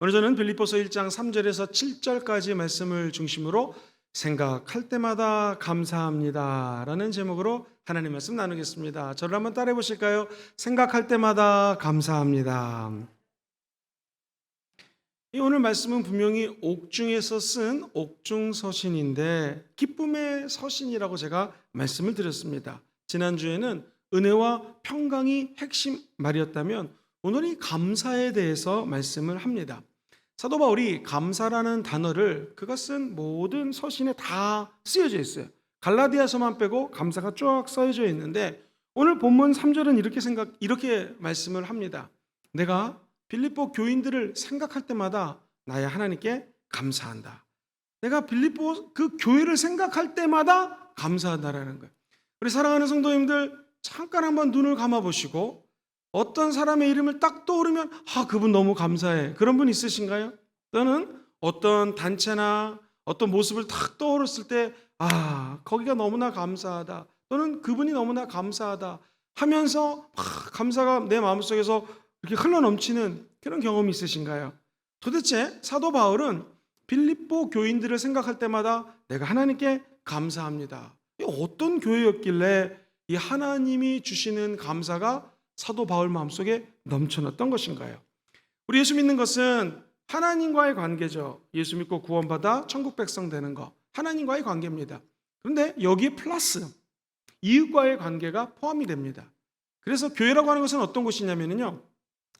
오늘 저는 빌립보서 1장 3절에서 7절까지 말씀을 중심으로 생각할 때마다 감사합니다 라는 제목으로 하나님 말씀 나누겠습니다. 저를 한번 따라해 보실까요? 생각할 때마다 감사합니다. 이 오늘 말씀은 분명히 옥중에서 쓴 옥중서신인데 기쁨의 서신이라고 제가 말씀을 드렸습니다. 지난주에는 은혜와 평강이 핵심 말이었다면 오늘이 감사에 대해서 말씀을 합니다. 사도 바울이 감사라는 단어를 그가 쓴 모든 서신에 다 쓰여져 있어요. 갈라디아서만 빼고 감사가 쫙 써져 있는데 오늘 본문 3절은 이렇게 말씀을 합니다. 내가 빌립보 교인들을 생각할 때마다 나의 하나님께 감사한다. 내가 빌립보 그 교회를 생각할 때마다 감사한다라는 거예요. 우리 사랑하는 성도님들 잠깐 한번 눈을 감아 보시고 어떤 사람의 이름을 딱 떠오르면 그분 너무 감사해. 그런 분 있으신가요? 또는 어떤 단체나 어떤 모습을 딱 떠올렸을 때 거기가 너무나 감사하다. 또는 그분이 너무나 감사하다 하면서 감사가 내 마음속에서 이렇게 흘러넘치는 그런 경험이 있으신가요? 도대체 사도 바울은 빌립보 교인들을 생각할 때마다 내가 하나님께 감사합니다. 어떤 교회였길래 이 하나님이 주시는 감사가 사도 바울 마음속에 넘쳐났던 것인가요? 우리 예수 믿는 것은 하나님과의 관계죠. 예수 믿고 구원받아 천국 백성 되는 거 하나님과의 관계입니다. 그런데 여기에 플러스 이웃과의 관계가 포함이 됩니다. 그래서 교회라고 하는 것은 어떤 곳이냐면요,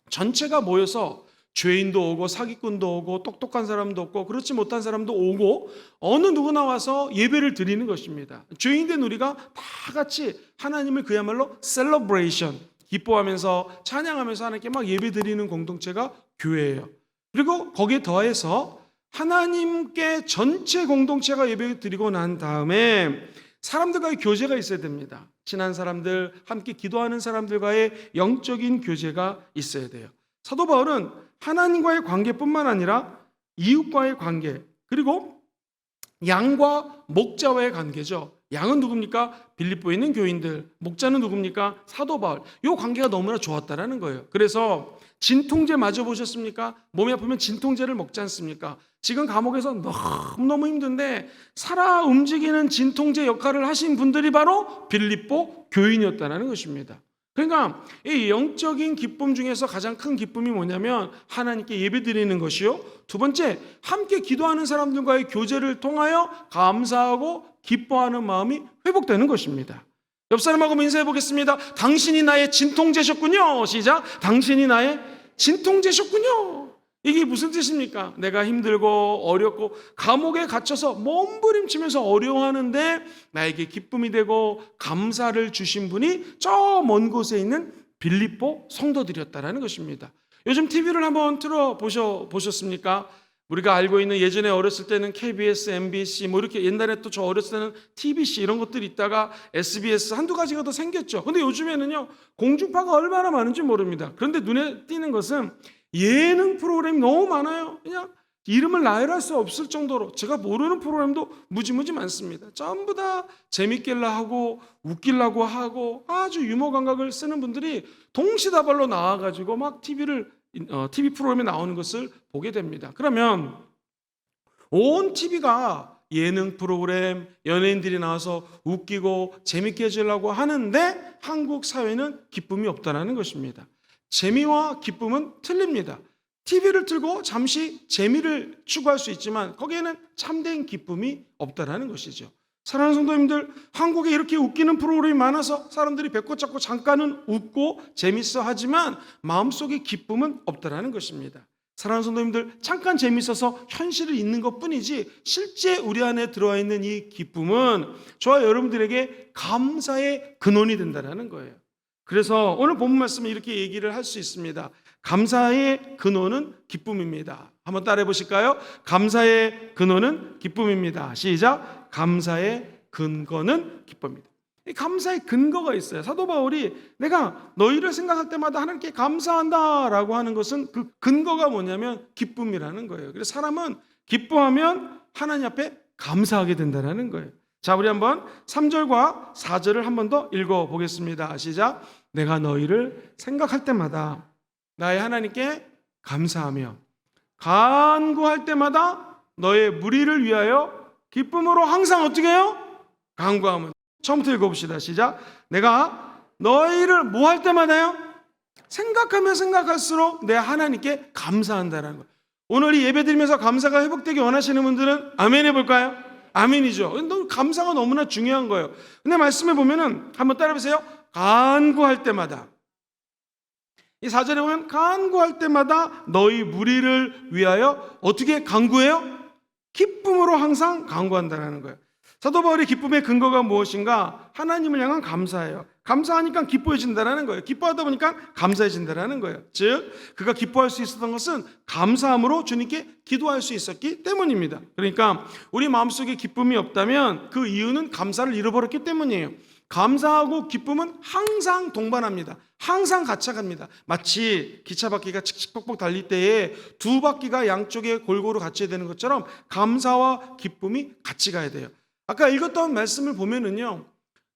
전체가 모여서 죄인도 오고 사기꾼도 오고 똑똑한 사람도 오고 그렇지 못한 사람도 오고 어느 누구나 와서 예배를 드리는 것입니다. 죄인 된 우리가 다 같이 하나님을 그야말로 셀러브레이션, 기뻐하면서 찬양하면서 하나님께 막 예배 드리는 공동체가 교회예요. 그리고 거기에 더해서 하나님께 전체 공동체가 예배 드리고 난 다음에 사람들과의 교제가 있어야 됩니다. 친한 사람들, 함께 기도하는 사람들과의 영적인 교제가 있어야 돼요. 사도 바울은 하나님과의 관계뿐만 아니라 이웃과의 관계, 그리고 양과 목자와의 관계죠. 양은 누굽니까? 빌립보에 있는 교인들. 목자는 누굽니까? 사도 바울. 이 관계가 너무나 좋았다라는 거예요. 그래서 진통제 맞아보셨습니까? 몸이 아프면 진통제를 먹지 않습니까? 지금 감옥에서 너무너무 힘든데 살아 움직이는 진통제 역할을 하신 분들이 바로 빌립보 교인이었다는 것입니다. 그러니까 이 영적인 기쁨 중에서 가장 큰 기쁨이 뭐냐면 하나님께 예배드리는 것이요, 두 번째 함께 기도하는 사람들과의 교제를 통하여 감사하고 기뻐하는 마음이 회복되는 것입니다. 옆 사람하고 인사해 보겠습니다. 당신이 나의 진통제셨군요. 시작. 당신이 나의 진통제셨군요. 이게 무슨 뜻입니까? 내가 힘들고 어렵고 감옥에 갇혀서 몸부림치면서 어려워하는데 나에게 기쁨이 되고 감사를 주신 분이 저 먼 곳에 있는 빌립보 성도들이었다라는 것입니다. 요즘 TV를 한번 보셨습니까? 우리가 알고 있는 예전에 어렸을 때는 KBS, MBC 이렇게 옛날에 또 저 어렸을 때는 TBC 이런 것들이 있다가 SBS 한두 가지가 더 생겼죠. 근데 요즘에는요 공중파가 얼마나 많은지 모릅니다. 그런데 눈에 띄는 것은 예능 프로그램이 너무 많아요. 그냥 이름을 나열할 수 없을 정도로 제가 모르는 프로그램도 무지무지 많습니다. 전부 다 재밌길라 하고 웃기려고 하고 아주 유머 감각을 쓰는 분들이 동시다발로 나와가지고 막 TV 프로그램에 나오는 것을 보게 됩니다. 그러면 온 TV가 예능 프로그램, 연예인들이 나와서 웃기고 재밌게 해주려고 하는데 한국 사회는 기쁨이 없다는 것입니다. 재미와 기쁨은 틀립니다. TV를 틀고 잠시 재미를 추구할 수 있지만 거기에는 참된 기쁨이 없다는 것이죠. 사랑하는 성도님들, 한국에 이렇게 웃기는 프로그램이 많아서 사람들이 배꼽 잡고 잠깐은 웃고 재밌어 하지만 마음속에 기쁨은 없다는 것입니다. 사랑하는 성도님들, 잠깐 재밌어서 현실을 잊는 것뿐이지 실제 우리 안에 들어와 있는 이 기쁨은 저와 여러분들에게 감사의 근원이 된다는 거예요. 그래서 오늘 본문 말씀은 이렇게 얘기를 할 수 있습니다. 감사의 근원은 기쁨입니다. 한번 따라해 보실까요? 감사의 근원은 기쁨입니다. 시작. 감사의 근거는 기쁨입니다. 이 감사의 근거가 있어요. 사도 바울이 내가 너희를 생각할 때마다 하나님께 감사한다라고 하는 것은 그 근거가 뭐냐면 기쁨이라는 거예요. 그래서 사람은 기뻐하면 하나님 앞에 감사하게 된다는 거예요. 자, 우리 한번 3절과 4절을 한 번 더 읽어보겠습니다. 시작. 내가 너희를 생각할 때마다 나의 하나님께 감사하며 간구할 때마다 너의 무리를 위하여 기쁨으로 항상 어떻게 해요? 간구하면. 처음부터 읽어봅시다. 시작. 내가 너희를 뭐 할 때마다요? 생각하면 생각할수록 내 하나님께 감사한다라는 거예요. 오늘 이 예배 드리면서 감사가 회복되기 원하시는 분들은 아멘 해볼까요? 아멘이죠. 감사가 너무나 중요한 거예요. 근데 말씀에 보면은 한번 따라해보세요. 간구할 때마다. 이 4절에 보면 간구할 때마다 너희 무리를 위하여 어떻게 간구해요? 기쁨으로 항상 간구한다는 거예요. 사도 바울의 기쁨의 근거가 무엇인가? 하나님을 향한 감사예요. 감사하니까 기뻐해진다는 거예요. 기뻐하다 보니까 감사해진다는 거예요. 즉 그가 기뻐할 수 있었던 것은 감사함으로 주님께 기도할 수 있었기 때문입니다. 그러니까 우리 마음속에 기쁨이 없다면 그 이유는 감사를 잃어버렸기 때문이에요. 감사하고 기쁨은 항상 동반합니다. 항상 같이 갑니다. 마치 기차 바퀴가 칙칙폭폭 달릴 때에 두 바퀴가 양쪽에 골고루 같이 되는 것처럼 감사와 기쁨이 같이 가야 돼요. 아까 읽었던 말씀을 보면은요,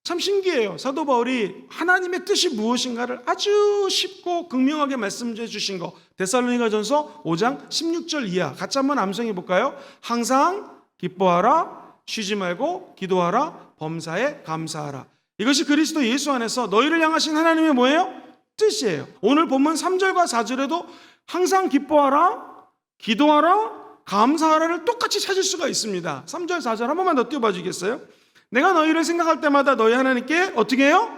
참 신기해요. 사도 바울이 하나님의 뜻이 무엇인가를 아주 쉽고 극명하게 말씀해 주신 거. 데살로니가전서 5장 16절 이하 같이 한번 암송해 볼까요? 항상 기뻐하라, 쉬지 말고 기도하라, 범사에 감사하라. 이것이 그리스도 예수 안에서 너희를 향하신 하나님의 뭐예요? 뜻이에요. 오늘 본문 3절과 4절에도 항상 기뻐하라, 기도하라, 감사하라를 똑같이 찾을 수가 있습니다. 3절, 4절 한 번만 더 띄워봐 주겠어요? 내가 너희를 생각할 때마다 너희 하나님께 어떻게 해요?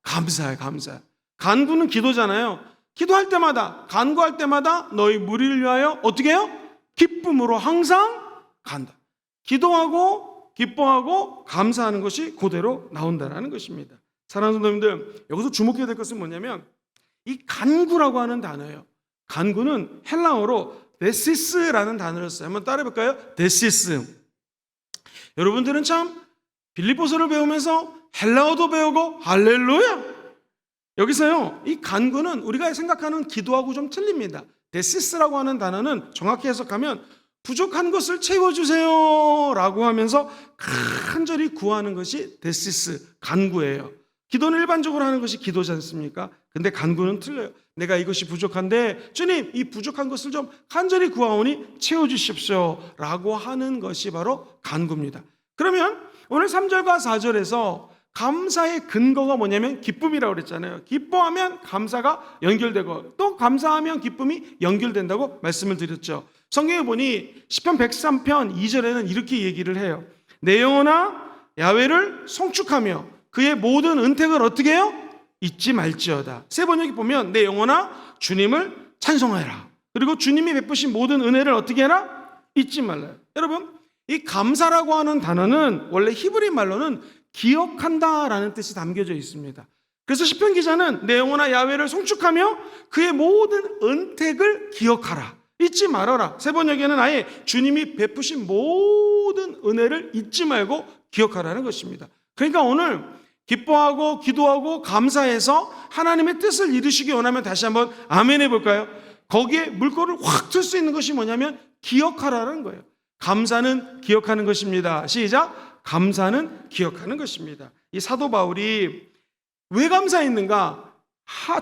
감사해, 감사해. 간구는 기도잖아요. 기도할 때마다, 간구할 때마다 너희 무리를 위하여 어떻게 해요? 기쁨으로 항상 간다. 기도하고 기뻐하고 감사하는 것이 그대로 나온다는 것입니다. 사랑하는 성도님들, 여기서 주목해야 될 것은 뭐냐면 이 간구라고 하는 단어예요. 간구는 헬라어로 데시스라는 단어를 써요. 한번 따라해볼까요? 데시스. 여러분들은 참 빌립보서를 배우면서 헬라어도 배우고 할렐루야. 여기서요, 이 간구는 우리가 생각하는 기도하고 좀 틀립니다. 데시스라고 하는 단어는 정확히 해석하면 부족한 것을 채워주세요 라고 하면서 간절히 구하는 것이 데시스, 간구예요. 기도는 일반적으로 하는 것이 기도지 않습니까? 근데 간구는 틀려요. 내가 이것이 부족한데 주님 이 부족한 것을 좀 간절히 구하오니 채워주십시오 라고 하는 것이 바로 간구입니다. 그러면 오늘 3절과 4절에서 감사의 근거가 뭐냐면 기쁨이라고 그랬잖아요. 기뻐하면 감사가 연결되고 또 감사하면 기쁨이 연결된다고 말씀을 드렸죠. 성경에 보니 시편 103편 2절에는 이렇게 얘기를 해요. 내 영혼아 야훼를 송축하며 그의 모든 은택을 어떻게 해요? 잊지 말지어다. 세 번역에 보면 내 영혼아 주님을 찬송하라. 그리고 주님이 베푸신 모든 은혜를 어떻게 해라? 잊지 말라요. 여러분 이 감사라고 하는 단어는 원래 히브리 말로는 기억한다라는 뜻이 담겨져 있습니다. 그래서 시편 기자는 내 영혼아 야훼를 송축하며 그의 모든 은택을 기억하라. 잊지 말아라. 세 번역에는 아예 주님이 베푸신 모든 은혜를 잊지 말고 기억하라는 것입니다. 그러니까 오늘 기뻐하고 기도하고 감사해서 하나님의 뜻을 이루시기 원하면 다시 한번 아멘 해볼까요? 거기에 물꼬를 확 틀 수 있는 것이 뭐냐면 기억하라는 거예요. 감사는 기억하는 것입니다. 시작! 감사는 기억하는 것입니다. 이 사도 바울이 왜 감사했는가?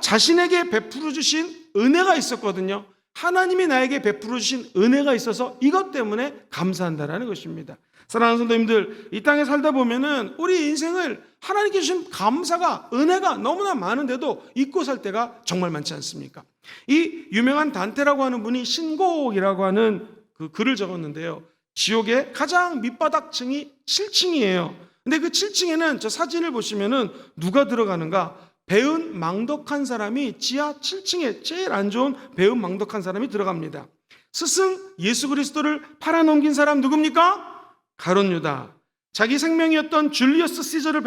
자신에게 베풀어 주신 은혜가 있었거든요. 하나님이 나에게 베풀어 주신 은혜가 있어서 이것 때문에 감사한다라는 것입니다. 사랑하는 성도님들, 이 땅에 살다 보면은 우리 인생을 하나님께 주신 감사가, 은혜가 너무나 많은데도 잊고 살 때가 정말 많지 않습니까? 이 유명한 단테라고 하는 분이 신곡이라고 하는 그 글을 적었는데요. 지옥의 가장 밑바닥 층이 7층이에요. 근데 그 7층에는 저 사진을 보시면은 누가 들어가는가? 배은 망덕한 사람이 지하 7층에 제일 안 좋은 배은 망덕한 사람이 들어갑니다. 스승 예수 그리스도를 팔아넘긴 사람 누굽니까? 가룟 유다. 자기 생명이었던 줄리어스 시저를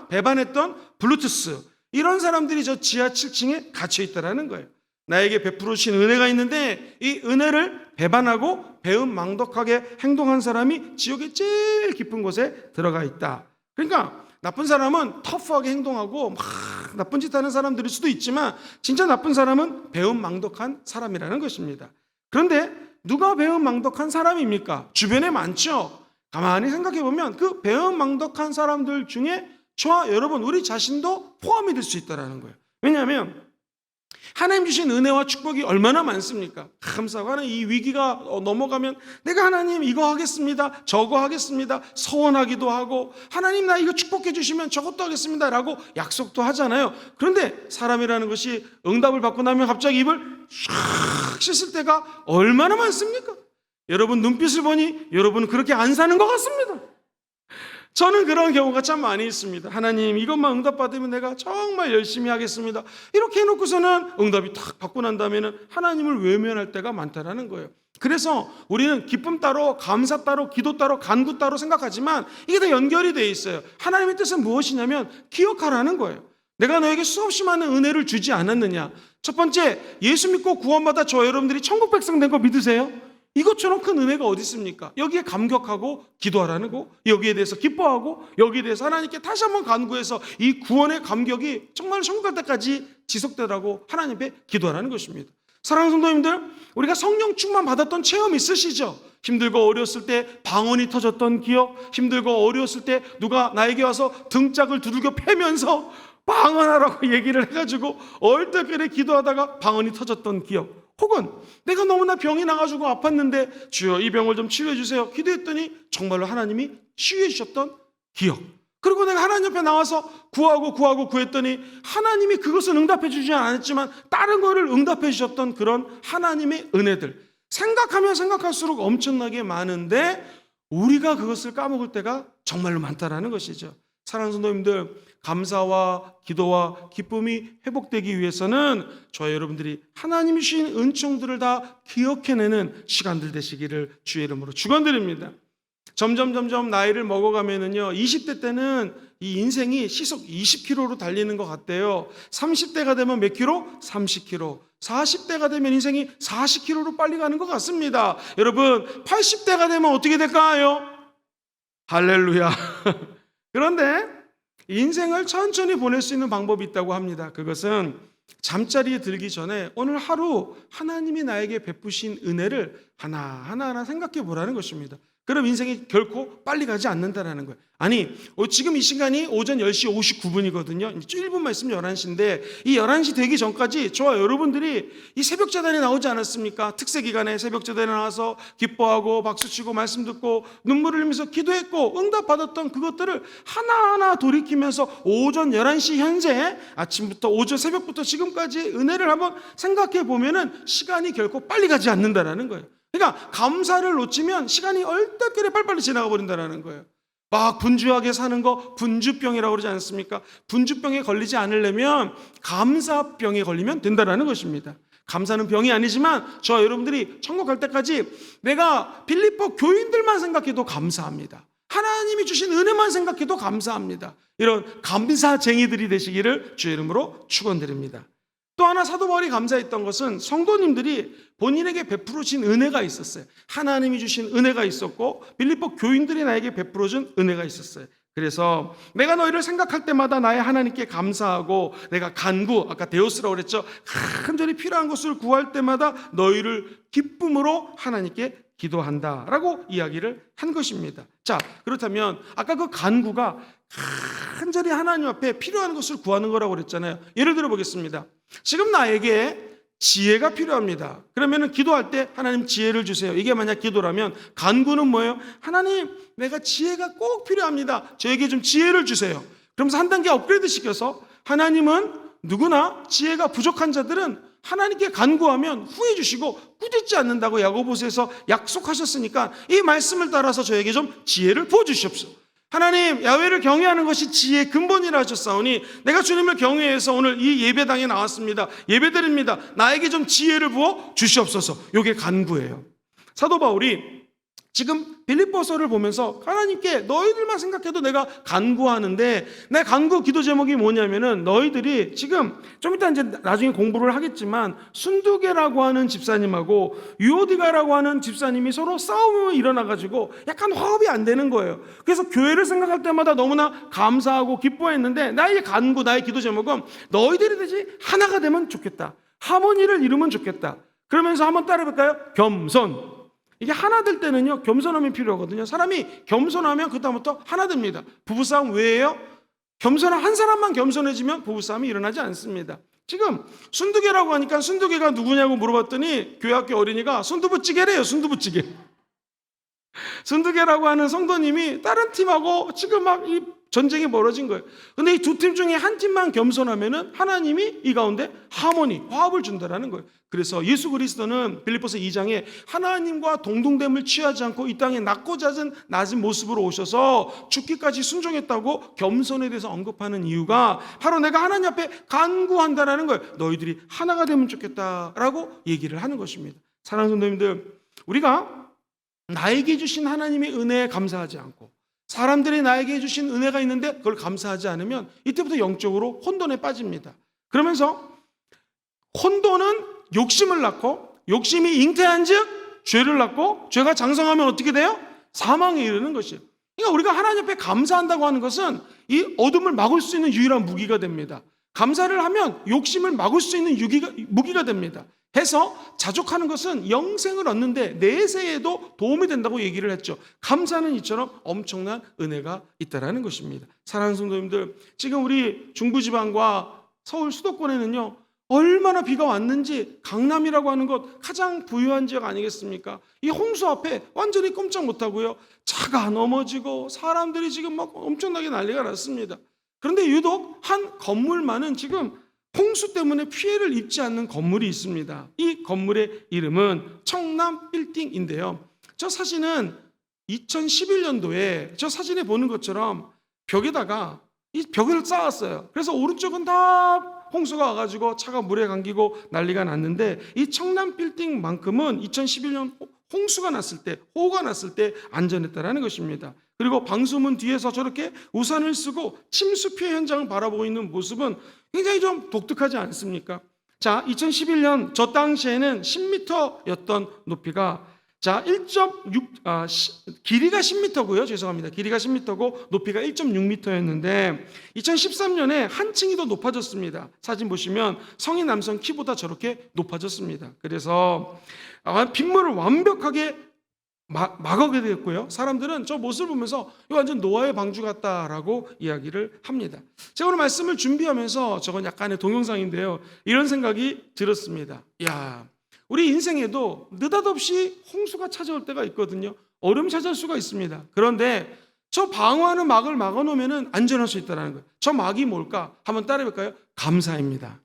배반했던 블루투스. 이런 사람들이 저 지하 7층에 갇혀 있다라는 거예요. 나에게 베풀어 주신 은혜가 있는데 이 은혜를 배반하고 배은 망덕하게 행동한 사람이 지옥의 제일 깊은 곳에 들어가 있다. 그러니까 나쁜 사람은 터프하게 행동하고 막 나쁜 짓 하는 사람들일 수도 있지만 진짜 나쁜 사람은 배은 망덕한 사람이라는 것입니다. 그런데 누가 배은 망덕한 사람입니까? 주변에 많죠. 가만히 생각해 보면 그 배은 망덕한 사람들 중에 저와 여러분 우리 자신도 포함이 될 수 있다는 거예요. 왜냐하면 하나님 주신 은혜와 축복이 얼마나 많습니까? 감사하고 하나님 이 위기가 넘어가면 내가 하나님 이거 하겠습니다, 저거 하겠습니다 서원하기도 하고, 하나님 나 이거 축복해 주시면 저것도 하겠습니다 라고 약속도 하잖아요. 그런데 사람이라는 것이 응답을 받고 나면 갑자기 입을 샥 씻을 때가 얼마나 많습니까? 여러분 눈빛을 보니 여러분은 그렇게 안 사는 것 같습니다. 저는 그런 경우가 참 많이 있습니다. 하나님 이것만 응답받으면 내가 정말 열심히 하겠습니다, 이렇게 해놓고서는 응답이 탁 받고 난 다음에는 하나님을 외면할 때가 많다라는 거예요. 그래서 우리는 기쁨 따로, 감사 따로, 기도 따로, 간구 따로 생각하지만 이게 다 연결이 돼 있어요. 하나님의 뜻은 무엇이냐면 기억하라는 거예요. 내가 너에게 수없이 많은 은혜를 주지 않았느냐. 첫 번째, 예수 믿고 구원받아 저 여러분들이 천국 백성 된 거 믿으세요? 이것처럼 큰 은혜가 어디 있습니까? 여기에 감격하고 기도하라는 거, 여기에 대해서 기뻐하고, 여기에 대해서 하나님께 다시 한번 간구해서 이 구원의 감격이 정말 천국 갈 때까지 지속되라고 하나님께 기도하라는 것입니다. 사랑하는 성도님들, 우리가 성령 충만 받았던 체험 있으시죠? 힘들고 어려웠을 때 방언이 터졌던 기억, 힘들고 어려웠을 때 누가 나에게 와서 등짝을 두들겨 패면서 방언하라고 얘기를 해가지고 얼떨결에 기도하다가 방언이 터졌던 기억, 혹은 내가 너무나 병이 나가지고 아팠는데 주여 이 병을 좀 치유해 주세요 기도했더니 정말로 하나님이 치유해 주셨던 기억, 그리고 내가 하나님 옆에 나와서 구하고 구했더니 하나님이 그것을 응답해 주지 않았지만 다른 거를 응답해 주셨던 그런 하나님의 은혜들, 생각하면 생각할수록 엄청나게 많은데 우리가 그것을 까먹을 때가 정말로 많다라는 것이죠. 사랑하는 성도님들, 감사와 기도와 기쁨이 회복되기 위해서는 저와 여러분들이 하나님이 주신 은총들을 다 기억해내는 시간들 되시기를 주의 이름으로 축원드립니다. 점점 나이를 먹어가면은요, 20대 때는 이 인생이 시속 20km로 달리는 것 같대요. 30대가 되면 몇 킬로? 30km. 40대가 되면 인생이 40km로 빨리 가는 것 같습니다. 여러분 80대가 되면 어떻게 될까요? 할렐루야. 그런데 인생을 천천히 보낼 수 있는 방법이 있다고 합니다. 그것은 잠자리에 들기 전에 오늘 하루 하나님이 나에게 베푸신 은혜를 하나하나 생각해 보라는 것입니다. 그럼 인생이 결코 빨리 가지 않는다는 거예요. 아니, 지금 이 시간이 오전 10시 59분이거든요. 1분만 있으면 11시인데 이 11시 되기 전까지 저와 여러분들이 이 새벽재단에 나오지 않았습니까? 특세기간에 새벽재단에 나와서 기뻐하고 박수치고 말씀 듣고 눈물을 흘리면서 기도했고 응답받았던 그것들을 하나하나 돌이키면서 오전 11시 현재 아침부터 오전 새벽부터 지금까지 은혜를 한번 생각해 보면은 시간이 결코 빨리 가지 않는다는 거예요. 그러니까 감사를 놓치면 시간이 얼떨결에 빨리빨리 지나가 버린다는 거예요. 막 분주하게 사는 거 분주병이라고 그러지 않습니까? 분주병에 걸리지 않으려면 감사병에 걸리면 된다는 것입니다. 감사는 병이 아니지만 저와 여러분들이 천국 갈 때까지 내가 빌립보 교인들만 생각해도 감사합니다. 하나님이 주신 은혜만 생각해도 감사합니다. 이런 감사쟁이들이 되시기를 주의 이름으로 축원드립니다. 또 하나 사도 바울이 감사했던 것은 성도님들이 본인에게 베풀어 준 은혜가 있었어요. 하나님이 주신 은혜가 있었고 빌립보 교인들이 나에게 베풀어 준 은혜가 있었어요. 그래서 내가 너희를 생각할 때마다 나의 하나님께 감사하고 내가 간구, 아까 데오스라고 그랬죠. 간절히 필요한 것을 구할 때마다 너희를 기쁨으로 하나님께 기도한다라고 이야기를 한 것입니다. 자, 그렇다면 아까 그 간구가 간절히 하나님 앞에 필요한 것을 구하는 거라고 그랬잖아요. 예를 들어 보겠습니다. 지금 나에게 지혜가 필요합니다. 그러면 기도할 때 하나님 지혜를 주세요. 이게 만약 기도라면 간구는 뭐예요? 하나님 내가 지혜가 꼭 필요합니다. 저에게 좀 지혜를 주세요. 그러면서 한 단계 업그레이드 시켜서 하나님은 누구나 지혜가 부족한 자들은 하나님께 간구하면 후해 주시고 꾸짖지 않는다고 야고보서에서 약속하셨으니까 이 말씀을 따라서 저에게 좀 지혜를 부어주시옵소서. 하나님 야훼를 경외하는 것이 지혜의 근본이라 하셨사오니 내가 주님을 경외해서 오늘 이 예배당에 나왔습니다. 예배드립니다. 나에게 좀 지혜를 부어 주시옵소서. 이게 간구예요. 사도 바울이 지금 빌립보서를 보면서 하나님께 너희들만 생각해도 내가 간구하는데 내 간구 기도 제목이 뭐냐면은 너희들이 지금 좀 이따 이제 나중에 공부를 하겠지만 순두계라고 하는 집사님하고 유오디가라고 하는 집사님이 서로 싸움이 일어나가지고 약간 화합이 안 되는 거예요. 그래서 교회를 생각할 때마다 너무나 감사하고 기뻐했는데 나의 간구, 나의 기도 제목은 너희들이 되지 하나가 되면 좋겠다. 하모니를 이루면 좋겠다. 그러면서 한번 따라해볼까요? 겸손. 이게 하나 될 때는요 겸손함이 필요하거든요. 사람이 겸손하면 그다음부터 하나 됩니다. 부부싸움 왜예요? 한 사람만 겸손해지면 부부싸움이 일어나지 않습니다. 지금 순두개라고 하니까 순두개가 누구냐고 물어봤더니 교회 학교 어린이가 순두부찌개래요. 순두부찌개. 순두개라고 하는 성도님이 다른 팀하고 지금 막 이 전쟁이 벌어진 거예요. 근데 이 두 팀 중에 한 팀만 겸손하면은 하나님이 이 가운데 하모니, 화합을 준다라는 거예요. 그래서 예수 그리스도는 빌립보서 2장에 하나님과 동등됨을 취하지 않고 이 땅에 낮고 낮은 모습으로 오셔서 죽기까지 순종했다고 겸손에 대해서 언급하는 이유가 바로 내가 하나님 앞에 간구한다라는 거예요. 너희들이 하나가 되면 좋겠다라고 얘기를 하는 것입니다. 사랑하는 성도님들, 우리가 나에게 주신 하나님의 은혜에 감사하지 않고 사람들이 나에게 주신 은혜가 있는데 그걸 감사하지 않으면 이때부터 영적으로 혼돈에 빠집니다. 그러면서 혼돈은 욕심을 낳고 욕심이 잉태한 즉 죄를 낳고 죄가 장성하면 어떻게 돼요? 사망에 이르는 것이에요. 그러니까 우리가 하나님 앞에 감사한다고 하는 것은 이 어둠을 막을 수 있는 유일한 무기가 됩니다. 감사를 하면 욕심을 막을 수 있는 무기가 됩니다. 해서 자족하는 것은 영생을 얻는데 내세에도 도움이 된다고 얘기를 했죠. 감사는 이처럼 엄청난 은혜가 있다라는 것입니다. 사랑하는 성도님들, 지금 우리 중부지방과 서울 수도권에는요 얼마나 비가 왔는지 강남이라고 하는 것 가장 부유한 지역 아니겠습니까? 이 홍수 앞에 완전히 꼼짝 못하고요 차가 넘어지고 사람들이 지금 막 엄청나게 난리가 났습니다. 그런데 유독 한 건물만은 지금 홍수 때문에 피해를 입지 않는 건물이 있습니다. 이 건물의 이름은 청남 빌딩인데요. 저 사진은 2011년도에 저 사진에 보는 것처럼 벽에다가 이 벽을 쌓았어요. 그래서 오른쪽은 다 홍수가 와가지고 차가 물에 감기고 난리가 났는데 이 청남 빌딩만큼은 2011년 홍수가 났을 때, 호우가 났을 때 안전했다라는 것입니다. 그리고 방수문 뒤에서 저렇게 우산을 쓰고 침수 피해 현장을 바라보고 있는 모습은 굉장히 좀 독특하지 않습니까? 자, 2011년 저 당시에는 10m였던 높이가 자, 1.6 길이가 10m고요. 죄송합니다. 길이가 10m고 높이가 1.6m였는데 2013년에 한 층이 더 높아졌습니다. 사진 보시면 성인 남성 키보다 저렇게 높아졌습니다. 그래서 빗물을 완벽하게 막아게 됐고요. 사람들은 저 모습을 보면서 이거 완전 노아의 방주 같다라고 이야기를 합니다. 제가 오늘 말씀을 준비하면서 저건 약간의 동영상인데요. 이런 생각이 들었습니다. 야, 우리 인생에도 느닷없이 홍수가 찾아올 때가 있거든요. 얼음이 찾아올 수가 있습니다. 그런데 저 방어하는 막을 막아놓으면 안전할 수 있다는 거예요. 저 막이 뭘까? 한번 따라해볼까요? 감사입니다.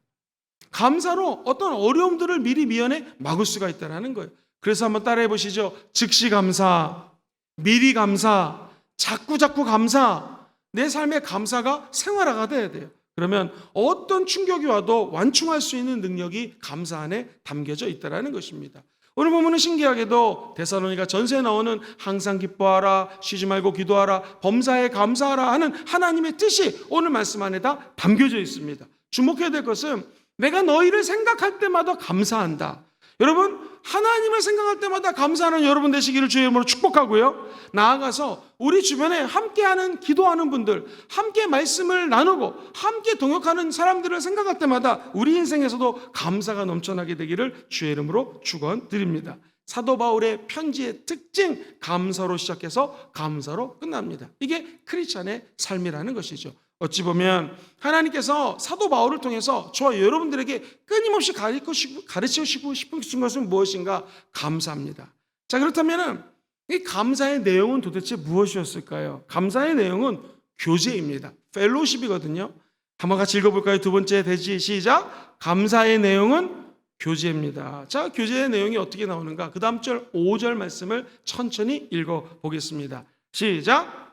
감사로 어떤 어려움들을 미리 미연에 막을 수가 있다는 거예요. 그래서 한번 따라해 보시죠. 즉시 감사, 미리 감사, 자꾸 감사. 내 삶의 감사가 생활화가 돼야 돼요. 그러면 어떤 충격이 와도 완충할 수 있는 능력이 감사 안에 담겨져 있다는 것입니다. 오늘 보면은 신기하게도 데살로니가 전서에 나오는 항상 기뻐하라, 쉬지 말고 기도하라, 범사에 감사하라 하는 하나님의 뜻이 오늘 말씀 안에 다 담겨져 있습니다. 주목해야 될 것은 내가 너희를 생각할 때마다 감사한다. 여러분, 하나님을 생각할 때마다 감사하는 여러분 되시기를 주의 이름으로 축복하고요. 나아가서 우리 주변에 함께하는 기도하는 분들, 함께 말씀을 나누고 함께 동역하는 사람들을 생각할 때마다 우리 인생에서도 감사가 넘쳐나게 되기를 주의 이름으로 축원드립니다. 사도 바울의 편지의 특징, 감사로 시작해서 감사로 끝납니다. 이게 크리스찬의 삶이라는 것이죠. 어찌 보면 하나님께서 사도 바울을 통해서 저와 여러분들에게 끊임없이 가르치시고 싶으신 것은 무엇인가? 감사합니다. 자, 그렇다면 이 감사의 내용은 도대체 무엇이었을까요? 감사의 내용은 교제입니다. 펠로십이거든요. 한번 같이 읽어볼까요? 두 번째 대지 시작. 감사의 내용은 교제입니다. 자, 교제의 내용이 어떻게 나오는가? 그 다음 절 5절 말씀을 천천히 읽어보겠습니다. 시작.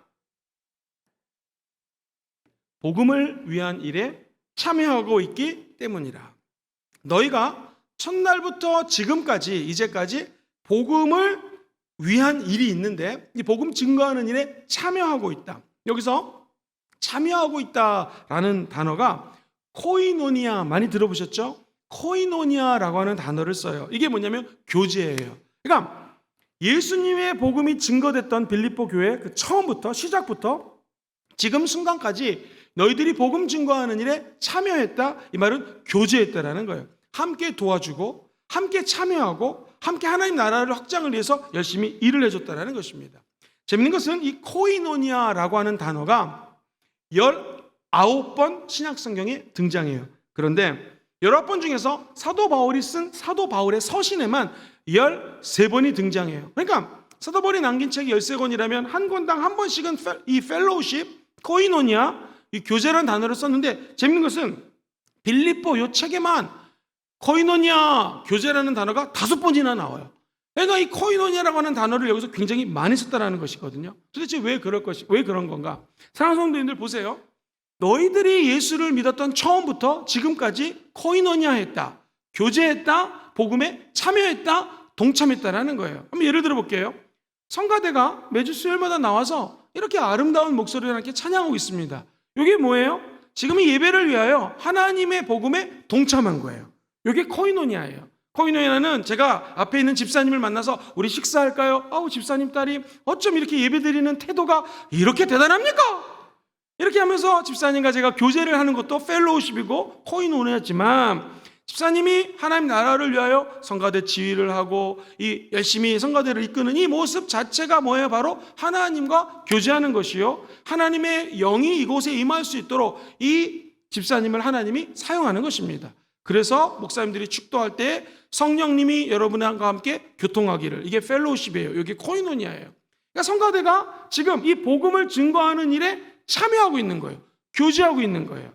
복음을 위한 일에 참여하고 있기 때문이라. 너희가 첫날부터 지금까지 이제까지 복음을 위한 일이 있는데 이 복음 증거하는 일에 참여하고 있다. 여기서 참여하고 있다라는 단어가 코이노니아, 많이 들어보셨죠? 코이노니아라고 하는 단어를 써요. 이게 뭐냐면 교제예요. 그러니까 예수님의 복음이 증거됐던 빌립보 교회 그 처음부터 시작부터 지금 순간까지 너희들이 복음 증거하는 일에 참여했다. 이 말은 교제했다라는 거예요. 함께 도와주고 함께 참여하고 함께 하나님 나라를 확장을 위해서 열심히 일을 해줬다라는 것입니다. 재밌는 것은 이 코이노니아라고 하는 단어가 19번 신약 성경에 등장해요. 그런데 19번 중에서 사도 바울이 쓴 사도 바울의 서신에만 13번이 등장해요. 그러니까 사도 바울이 남긴 책이 13권이라면 한 권당 한 번씩은 이 펠로우십, 코이노니아, 이 교제라는 단어를 썼는데, 재밌는 것은 빌립보 이 책에만 코이노니아, 교제라는 단어가 5번이나 나와요. 그러니까 이 코이노니아라고 하는 단어를 여기서 굉장히 많이 썼다는 것이거든요. 도대체 왜 그런 건가? 사랑하는 성도님들 보세요. 너희들이 예수를 믿었던 처음부터 지금까지 코이노니아 했다, 교제했다, 복음에 참여했다, 동참했다라는 거예요. 한번 예를 들어 볼게요. 성가대가 매주 수요일마다 나와서 이렇게 아름다운 목소리로 함께 찬양하고 있습니다. 이게 뭐예요? 지금 이 예배를 위하여 하나님의 복음에 동참한 거예요. 이게 코이노니아예요. 코이노니아는 제가 앞에 있는 집사님을 만나서 우리 식사할까요? 아우, 집사님 딸이 어쩜 이렇게 예배드리는 태도가 이렇게 대단합니까? 이렇게 하면서 집사님과 제가 교제를 하는 것도 펠로우십이고 코이노니아지만, 집사님이 하나님 나라를 위하여 성가대 지휘를 하고 이 열심히 성가대를 이끄는 이 모습 자체가 뭐예요? 바로 하나님과 교제하는 것이요, 하나님의 영이 이곳에 임할 수 있도록 이 집사님을 하나님이 사용하는 것입니다. 그래서 목사님들이 축도할 때 성령님이 여러분과 함께 교통하기를, 이게 펠로우십이에요. 이게 코이노니아예요. 그러니까 성가대가 지금 이 복음을 증거하는 일에 참여하고 있는 거예요. 교제하고 있는 거예요.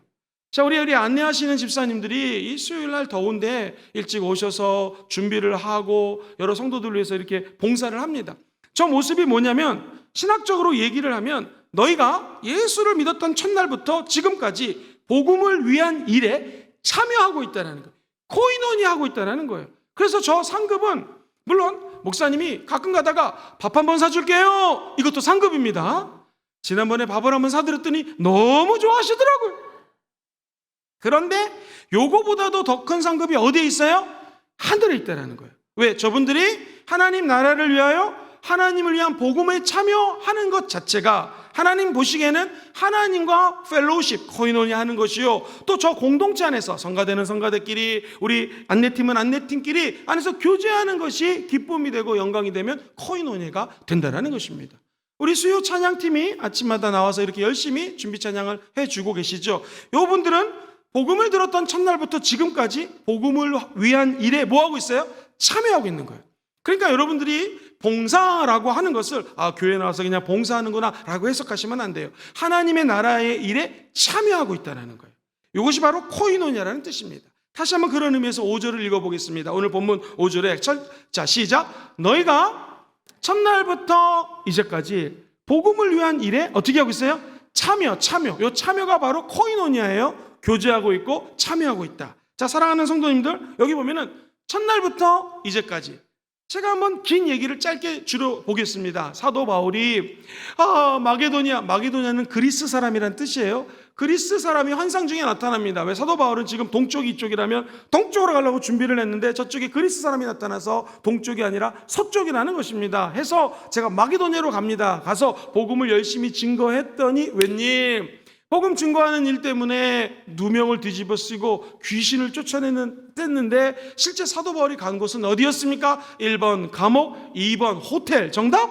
자, 우리 안내하시는 집사님들이 이 수요일 날 더운데 일찍 오셔서 준비를 하고 여러 성도들을 위해서 이렇게 봉사를 합니다. 저 모습이 뭐냐면, 신학적으로 얘기를 하면 너희가 예수를 믿었던 첫날부터 지금까지 복음을 위한 일에 참여하고 있다는 거예요. 코이노니아하고 있다는 거예요. 그래서 저 상급은 물론 목사님이 가끔 가다가 밥 한번 사줄게요, 이것도 상급입니다. 지난번에 밥을 한번 사드렸더니 너무 좋아하시더라고요. 그런데 요거보다도 더 큰 상급이 어디에 있어요? 하늘에 있다는 거예요. 왜? 저분들이 하나님 나라를 위하여 하나님을 위한 복음에 참여하는 것 자체가 하나님 보시기에는 하나님과 펠로우십, 코이노니아 하는 것이요, 또 저 공동체 안에서 성가대는 성가대끼리, 우리 안내팀은 안내팀끼리 안에서 교제하는 것이 기쁨이 되고 영광이 되면 코이노니아가 된다는 것입니다. 우리 수요 찬양팀이 아침마다 나와서 이렇게 열심히 준비 찬양을 해주고 계시죠. 이분들은 복음을 들었던 첫날부터 지금까지 복음을 위한 일에 뭐하고 있어요? 참여하고 있는 거예요. 그러니까 여러분들이 봉사라고 하는 것을 교회 나와서 그냥 봉사하는구나 라고 해석하시면 안 돼요. 하나님의 나라의 일에 참여하고 있다는 거예요. 이것이 바로 코이노니아라는 뜻입니다. 다시 한번 그런 의미에서 5절을 읽어보겠습니다. 오늘 본문 5절에 자, 시작. 너희가 첫날부터 이제까지 복음을 위한 일에 어떻게 하고 있어요? 참여. 이 참여가 바로 코이노니아예요. 교제하고 있고 참여하고 있다. 자, 사랑하는 성도님들, 여기 보면은 첫날부터 이제까지, 제가 한번 긴 얘기를 짧게 줄여 보겠습니다. 사도 바울이 마게도니아는 그리스 사람이란 뜻이에요. 그리스 사람이 환상 중에 나타납니다. 왜? 사도 바울은 지금 동쪽 이쪽이라면 동쪽으로 가려고 준비를 했는데 저쪽에 그리스 사람이 나타나서 동쪽이 아니라 서쪽이라는 것입니다. 해서 제가 마게도니아로 갑니다. 가서 복음을 열심히 증거했더니 웬일, 복음 증거하는 일 때문에 누명을 뒤집어 쓰고 귀신을 쫓아냈는데 실제 사도 바울이 간 곳은 어디였습니까? 1번 감옥, 2번 호텔. 정답?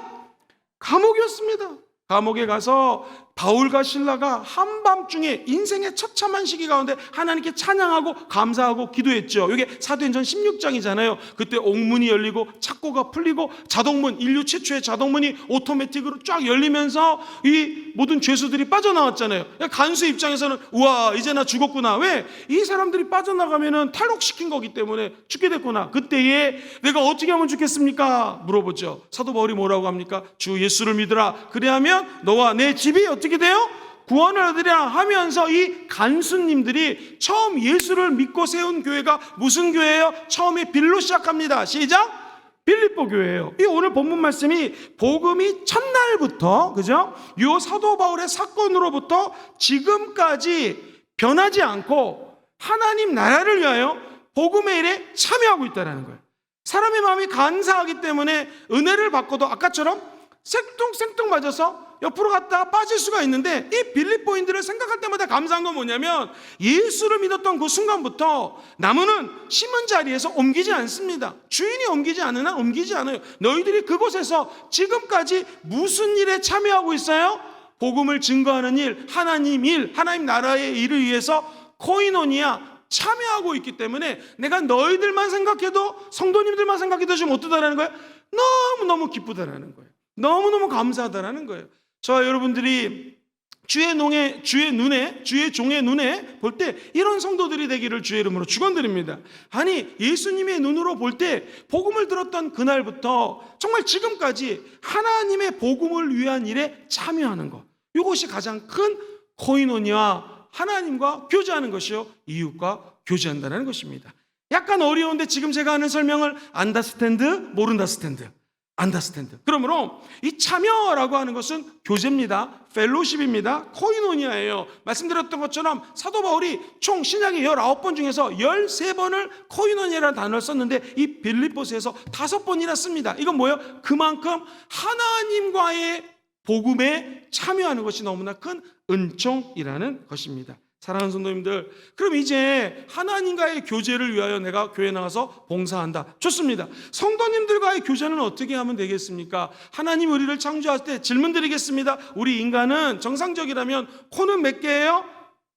감옥이었습니다. 감옥에 가서 바울과 실라가 한밤중에 인생의 처참한 시기 가운데 하나님께 찬양하고 감사하고 기도했죠. 이게 사도행전 16장이잖아요. 그때 옥문이 열리고 착고가 풀리고 자동문, 인류 최초의 자동문이 오토매틱으로 쫙 열리면서 이 모든 죄수들이 빠져나왔잖아요. 간수 입장에서는 우와, 이제 나 죽었구나. 왜? 이 사람들이 빠져나가면은 탈옥시킨 거기 때문에 죽게 됐구나. 그때에 내가 어떻게 하면 죽겠습니까? 물어보죠. 사도 바울이 뭐라고 합니까? 주 예수를 믿으라. 그래야면 너와 내 집이 어떻게 돼요? 구원을 얻으리라 하면서 이 간수님들이 처음 예수를 믿고 세운 교회가 무슨 교회예요? 처음에 빌로 시작합니다. 시작! 빌립보 교회예요. 이 오늘 본문 말씀이 복음이 첫날부터, 그죠? 요 사도 바울의 사건으로부터 지금까지 변하지 않고 하나님 나라를 위하여 복음의 일에 참여하고 있다는 거예요. 사람의 마음이 간사하기 때문에 은혜를 받고도 아까처럼 생뚱생뚱 맞아서 옆으로 갔다가 빠질 수가 있는데, 이 빌립보인들을 생각할 때마다 감사한 건 뭐냐면 예수를 믿었던 그 순간부터 나무는 심은 자리에서 옮기지 않습니다. 주인이 옮기지 않으나 옮기지 않아요. 너희들이 그곳에서 지금까지 무슨 일에 참여하고 있어요? 복음을 증거하는 일, 하나님 나라의 일을 위해서 코이노니아, 참여하고 있기 때문에 내가 너희들만 생각해도, 성도님들만 생각해도 지금 어떠다라는 거예요? 너무너무 기쁘다라는 거예요. 너무너무 감사하다라는 거예요. 저와 여러분들이 주의 종의 눈에 볼 때 이런 성도들이 되기를 주의 이름으로 축원드립니다. 아니, 예수님의 눈으로 볼 때 복음을 들었던 그날부터 정말 지금까지 하나님의 복음을 위한 일에 참여하는 것, 이것이 가장 큰 코이노니아, 하나님과 교제하는 것이요, 이웃과 교제한다는 것입니다. 약간 어려운데 지금 제가 하는 설명을 안다스탠드, 모른다스탠드, 안다스탠드. 그러므로 이 참여라고 하는 것은 교제입니다. 펠로십입니다. 코이노니아예요. 말씀드렸던 것처럼 사도 바울이 총 신약의 19번 중에서 13번을 코이노니아라는 단어를 썼는데 이 빌립보서에서 5번이나 씁니다. 이건 뭐예요? 그만큼 하나님과의 복음에 참여하는 것이 너무나 큰 은총이라는 것입니다. 사랑하는 성도님들, 그럼 이제 하나님과의 교제를 위하여 내가 교회 나가서 봉사한다. 좋습니다. 성도님들과의 교제는 어떻게 하면 되겠습니까? 하나님 우리를 창조할 때 질문 드리겠습니다. 우리 인간은 정상적이라면 코는 몇 개예요?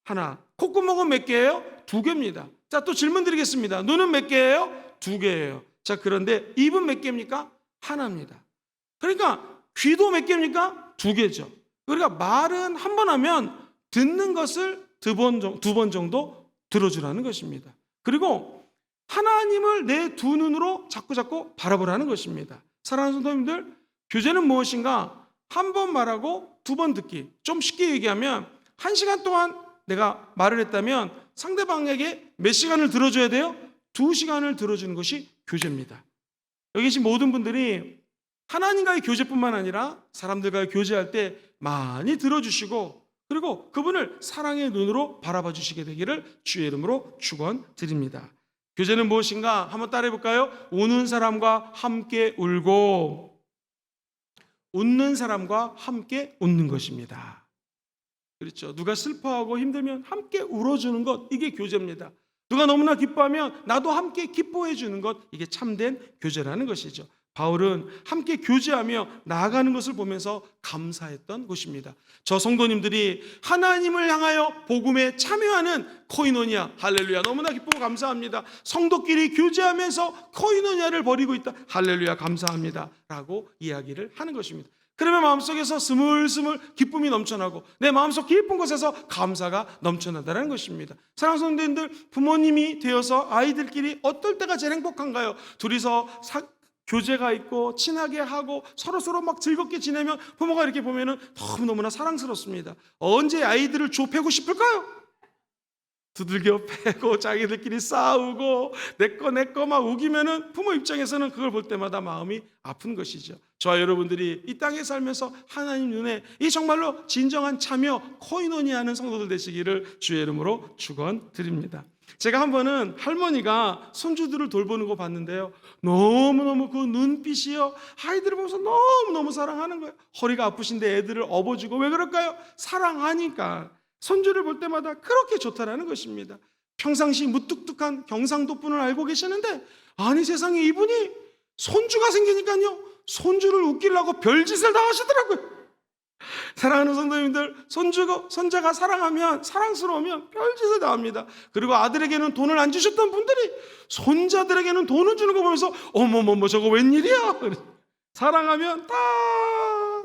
하나. 콧구멍은 몇 개예요? 2개입니다. 자, 또 질문 드리겠습니다. 눈은 몇 개예요? 2개예요. 자, 그런데 입은 몇 개입니까? 하나입니다. 그러니까 귀도 몇 개입니까? 2개죠. 우리가 말은 한 번 하면 듣는 것을 두 번 정도 들어주라는 것입니다. 그리고 하나님을 내 두 눈으로 자꾸 바라보라는 것입니다. 사랑하는 성도님들, 교제는 무엇인가? 한 번 말하고 2번 듣기. 좀 쉽게 얘기하면 1시간 동안 내가 말을 했다면 상대방에게 몇 시간을 들어줘야 돼요? 2시간을 들어주는 것이 교제입니다. 여기 계신 모든 분들이 하나님과의 교제뿐만 아니라 사람들과의 교제할 때 많이 들어주시고, 그리고 그분을 사랑의 눈으로 바라봐 주시게 되기를 주의 이름으로 축원드립니다. 교제는 무엇인가? 한번 따라해 볼까요? 우는 사람과 함께 울고 웃는 사람과 함께 웃는 것입니다. 그렇죠. 누가 슬퍼하고 힘들면 함께 울어주는 것, 이게 교제입니다. 누가 너무나 기뻐하면 나도 함께 기뻐해 주는 것, 이게 참된 교제라는 것이죠. 바울은 함께 교제하며 나아가는 것을 보면서 감사했던 것입니다. 저 성도님들이 하나님을 향하여 복음에 참여하는 코이노니아, 할렐루야, 너무나 기쁘고 감사합니다. 성도끼리 교제하면서 코이노니아를 벌이고 있다, 할렐루야, 감사합니다 라고 이야기를 하는 것입니다. 그러면 마음속에서 스물스물 기쁨이 넘쳐나고 내 마음속 깊은 곳에서 감사가 넘쳐나다는 것입니다. 사랑하는 성도님들, 부모님이 되어서 아이들끼리 어떨 때가 제일 행복한가요? 둘이서 교제가 있고 친하게 하고 서로 막 즐겁게 지내면 부모가 이렇게 보면은 너무너무나 사랑스럽습니다. 언제 아이들을 좁히고 싶을까요? 두들겨 패고 자기들끼리 싸우고 내 거 막 우기면은 부모 입장에서는 그걸 볼 때마다 마음이 아픈 것이죠. 저와 여러분들이 이 땅에 살면서 하나님 눈에 이 정말로 진정한 참여 코이노니아하는 성도들 되시기를 주의 이름으로 축원드립니다. 제가 한 번은 할머니가 손주들을 돌보는 거 봤는데요, 너무너무 그 눈빛이요, 아이들을 보면서 너무너무 사랑하는 거예요. 허리가 아프신데 애들을 업어주고. 왜 그럴까요? 사랑하니까. 손주를 볼 때마다 그렇게 좋다라는 것입니다. 평상시 무뚝뚝한 경상도 분을 알고 계시는데, 아니 세상에 이분이 손주가 생기니까요, 손주를 웃기려고 별짓을 다 하시더라고요. 사랑하는 성도님들, 손자가 사랑스러우면 별짓을 다 합니다. 그리고 아들에게는 돈을 안 주셨던 분들이 손자들에게는 돈을 주는 거 보면서 어머머머 저거 웬일이야, 사랑하면 다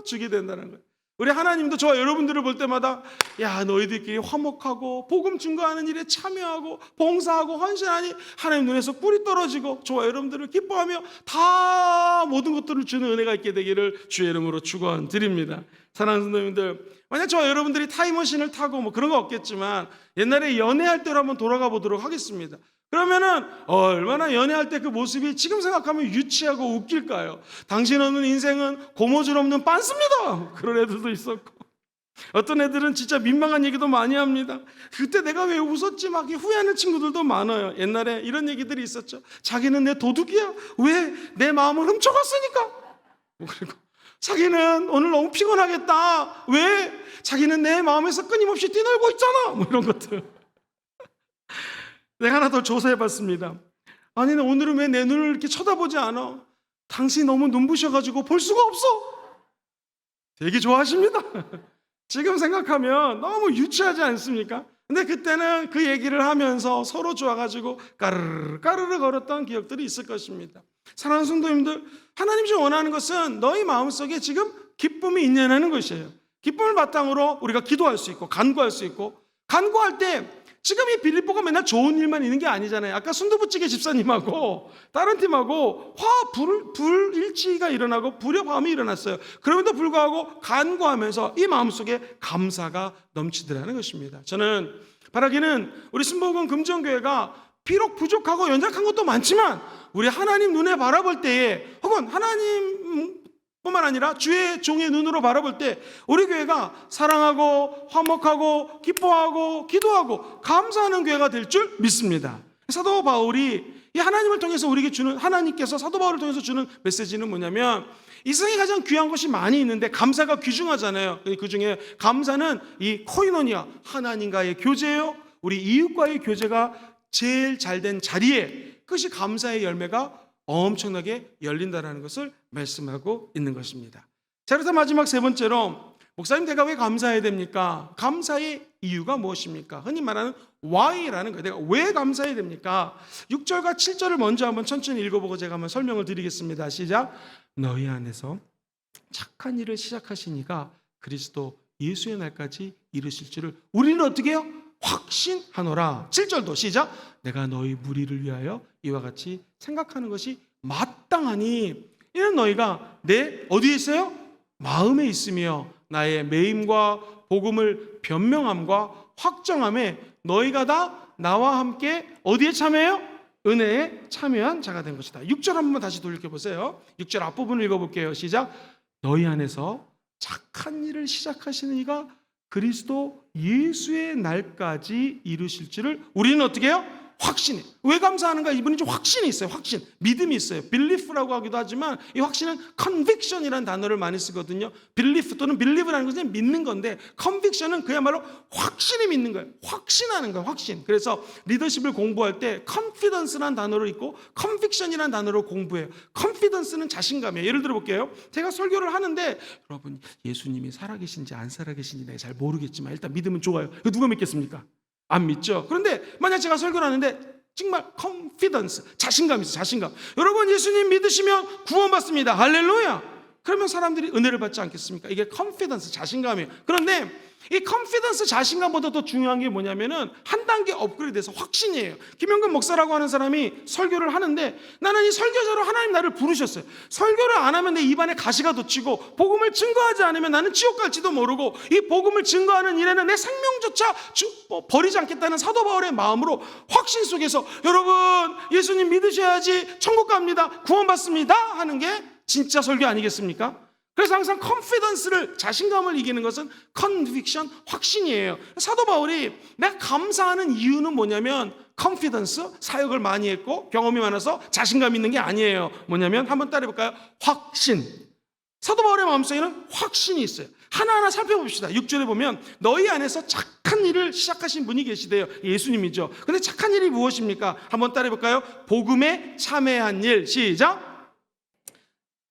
주게 된다는 거예요. 우리 하나님도 저와 여러분들을 볼 때마다 야, 너희들끼리 화목하고 복음 증거하는 일에 참여하고 봉사하고 헌신하니 하나님 눈에서 꿀이 떨어지고 저와 여러분들을 기뻐하며 다 모든 것들을 주는 은혜가 있게 되기를 주의 이름으로 축원드립니다. 사랑하는 성도님들, 만약 저와 여러분들이 타임머신을 타고 뭐 그런 거 없겠지만 옛날에 연애할 때로 한번 돌아가 보도록 하겠습니다. 그러면은 얼마나 연애할 때 그 모습이 지금 생각하면 유치하고 웃길까요? 당신 없는 인생은 고무줄 없는 빤스입니다. 그런 애들도 있었고, 어떤 애들은 진짜 민망한 얘기도 많이 합니다. 그때 내가 왜 웃었지 막 후회하는 친구들도 많아요. 옛날에 이런 얘기들이 있었죠. 자기는 내 도둑이야. 왜? 내 마음을 훔쳐갔으니까. 그리고 자기는 오늘 너무 피곤하겠다. 왜? 자기는 내 마음에서 끊임없이 뛰놀고 있잖아. 뭐 이런 것들. 내가 하나 더 조사해봤습니다. 아니, 오늘은 왜 내 눈을 이렇게 쳐다보지 않아? 당신이 너무 눈부셔가지고 볼 수가 없어. 되게 좋아하십니다. 지금 생각하면 너무 유치하지 않습니까? 근데 그때는 그 얘기를 하면서 서로 좋아가지고 까르르 까르르 걸었던 기억들이 있을 것입니다. 사랑하는 성도님들, 하나님이 원하는 것은 너희 마음속에 지금 기쁨이 있냐는 것이에요. 기쁨을 바탕으로 우리가 기도할 수 있고 간구할 수 있고, 간구할 때 지금 이 빌립보가 맨날 좋은 일만 있는 게 아니잖아요. 아까 순두부찌개 집사님하고 다른 팀하고 불일치가 일어나고 불협화음이 일어났어요. 그럼에도 불구하고 간구하면서 이 마음속에 감사가 넘치더라는 것입니다. 저는 바라기는 우리 순복음 금정교회가 비록 부족하고 연약한 것도 많지만 우리 하나님 눈에 바라볼 때에, 혹은 하나님 뿐만 아니라 주의 종의 눈으로 바라볼 때 우리 교회가 사랑하고 화목하고 기뻐하고 기도하고 감사하는 교회가 될 줄 믿습니다. 사도 바울이 이 하나님을 통해서 우리에게 주는, 하나님께서 사도 바울을 통해서 주는 메시지는 뭐냐면, 이 세상에 가장 귀한 것이 많이 있는데 감사가 귀중하잖아요. 그 중에 감사는 이 코이노니아, 하나님과의 교제예요. 우리 이웃과의 교제가 제일 잘된 자리에 그것이 감사의 열매가 엄청나게 열린다는 것을 말씀하고 있는 것입니다. 자, 그래서 마지막 세 번째로, 목사님 내가 왜 감사해야 됩니까? 감사의 이유가 무엇입니까? 흔히 말하는 why라는 거예요. 내가 왜 감사해야 됩니까? 6절과 7절을 먼저 한번 천천히 읽어보고 제가 한번 설명을 드리겠습니다. 시작. 너희 안에서 착한 일을 시작하신 이가 그리스도 예수의 날까지 이루실 줄을 우리는 어떻게 해요? 확신하노라. 7절도 시작. 내가 너희 무리를 위하여 이와 같이 생각하는 것이 마땅하니 이는 너희가 내 어디에 있어요? 마음에 있으며 나의 매임과 복음을 변명함과 확정함에 너희가 다 나와 함께 어디에 참여해요? 은혜에 참여한 자가 된 것이다. 6절 한 번만 다시 돌려보세요. 6절 앞부분을 읽어볼게요. 시작. 너희 안에서 착한 일을 시작하시는 이가 그리스도 예수의 날까지 이루실 줄을 우리는 어떻게 해요? 확신해. 왜 감사하는가? 이분이 좀 확신이 있어요. 확신, 믿음이 있어요. belief라고 하기도 하지만 이 확신은 conviction이라는 단어를 많이 쓰거든요. belief 또는 believe라는 것은 믿는 건데, conviction은 그야말로 확신이 믿는 거예요. 확신하는 거예요. 확신. 그래서 리더십을 공부할 때 confidence라는 단어를 있고 conviction이라는 단어를 공부해요. confidence는 자신감이에요. 예를 들어 볼게요. 제가 설교를 하는데 여러분 예수님이 살아계신지 안 살아계신지 내가 잘 모르겠지만 일단 믿으면 좋아요. 이거 누가 믿겠습니까? 안 믿죠. 그런데 만약 제가 설교를 하는데 정말 confidence, 자신감이 있어요. 자신감. 여러분 예수님 믿으시면 구원받습니다. 할렐루야. 그러면 사람들이 은혜를 받지 않겠습니까? 이게 confidence, 자신감이에요. 그런데 이 confidence, 자신감보다 더 중요한 게 뭐냐면은 한 단계 업그레이드돼서 확신이에요. 김영근 목사라고 하는 사람이 설교를 하는데, 나는 이 설교자로 하나님 나를 부르셨어요. 설교를 안 하면 내 입안에 가시가 돋치고 복음을 증거하지 않으면 나는 지옥 갈지도 모르고, 이 복음을 증거하는 일에는 내 생명조차 버리지 않겠다는 사도 바울의 마음으로 확신 속에서 여러분 예수님 믿으셔야지 천국 갑니다, 구원받습니다 하는 게 진짜 설교 아니겠습니까? 그래서 항상 confidence를, 자신감을 이기는 것은 conviction, 확신이에요. 사도 바울이 내가 감사하는 이유는 뭐냐면 confidence, 사역을 많이 했고 경험이 많아서 자신감 있는 게 아니에요. 뭐냐면 한번 따라해볼까요? 확신. 사도 바울의 마음속에는 확신이 있어요. 하나하나 살펴봅시다. 6절에 보면 너희 안에서 착한 일을 시작하신 분이 계시대요. 예수님이죠. 근데 착한 일이 무엇입니까? 한번 따라해볼까요? 복음에 참여한 일. 시작.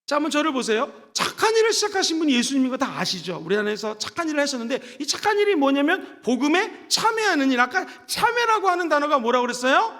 자, 한번 저를 보세요. 착한 일을 시작하신 분이 예수님인 거 다 아시죠? 우리 안에서 착한 일을 하셨는데 이 착한 일이 뭐냐면 복음에 참여하는 일. 아까 참여라고 하는 단어가 뭐라고 그랬어요?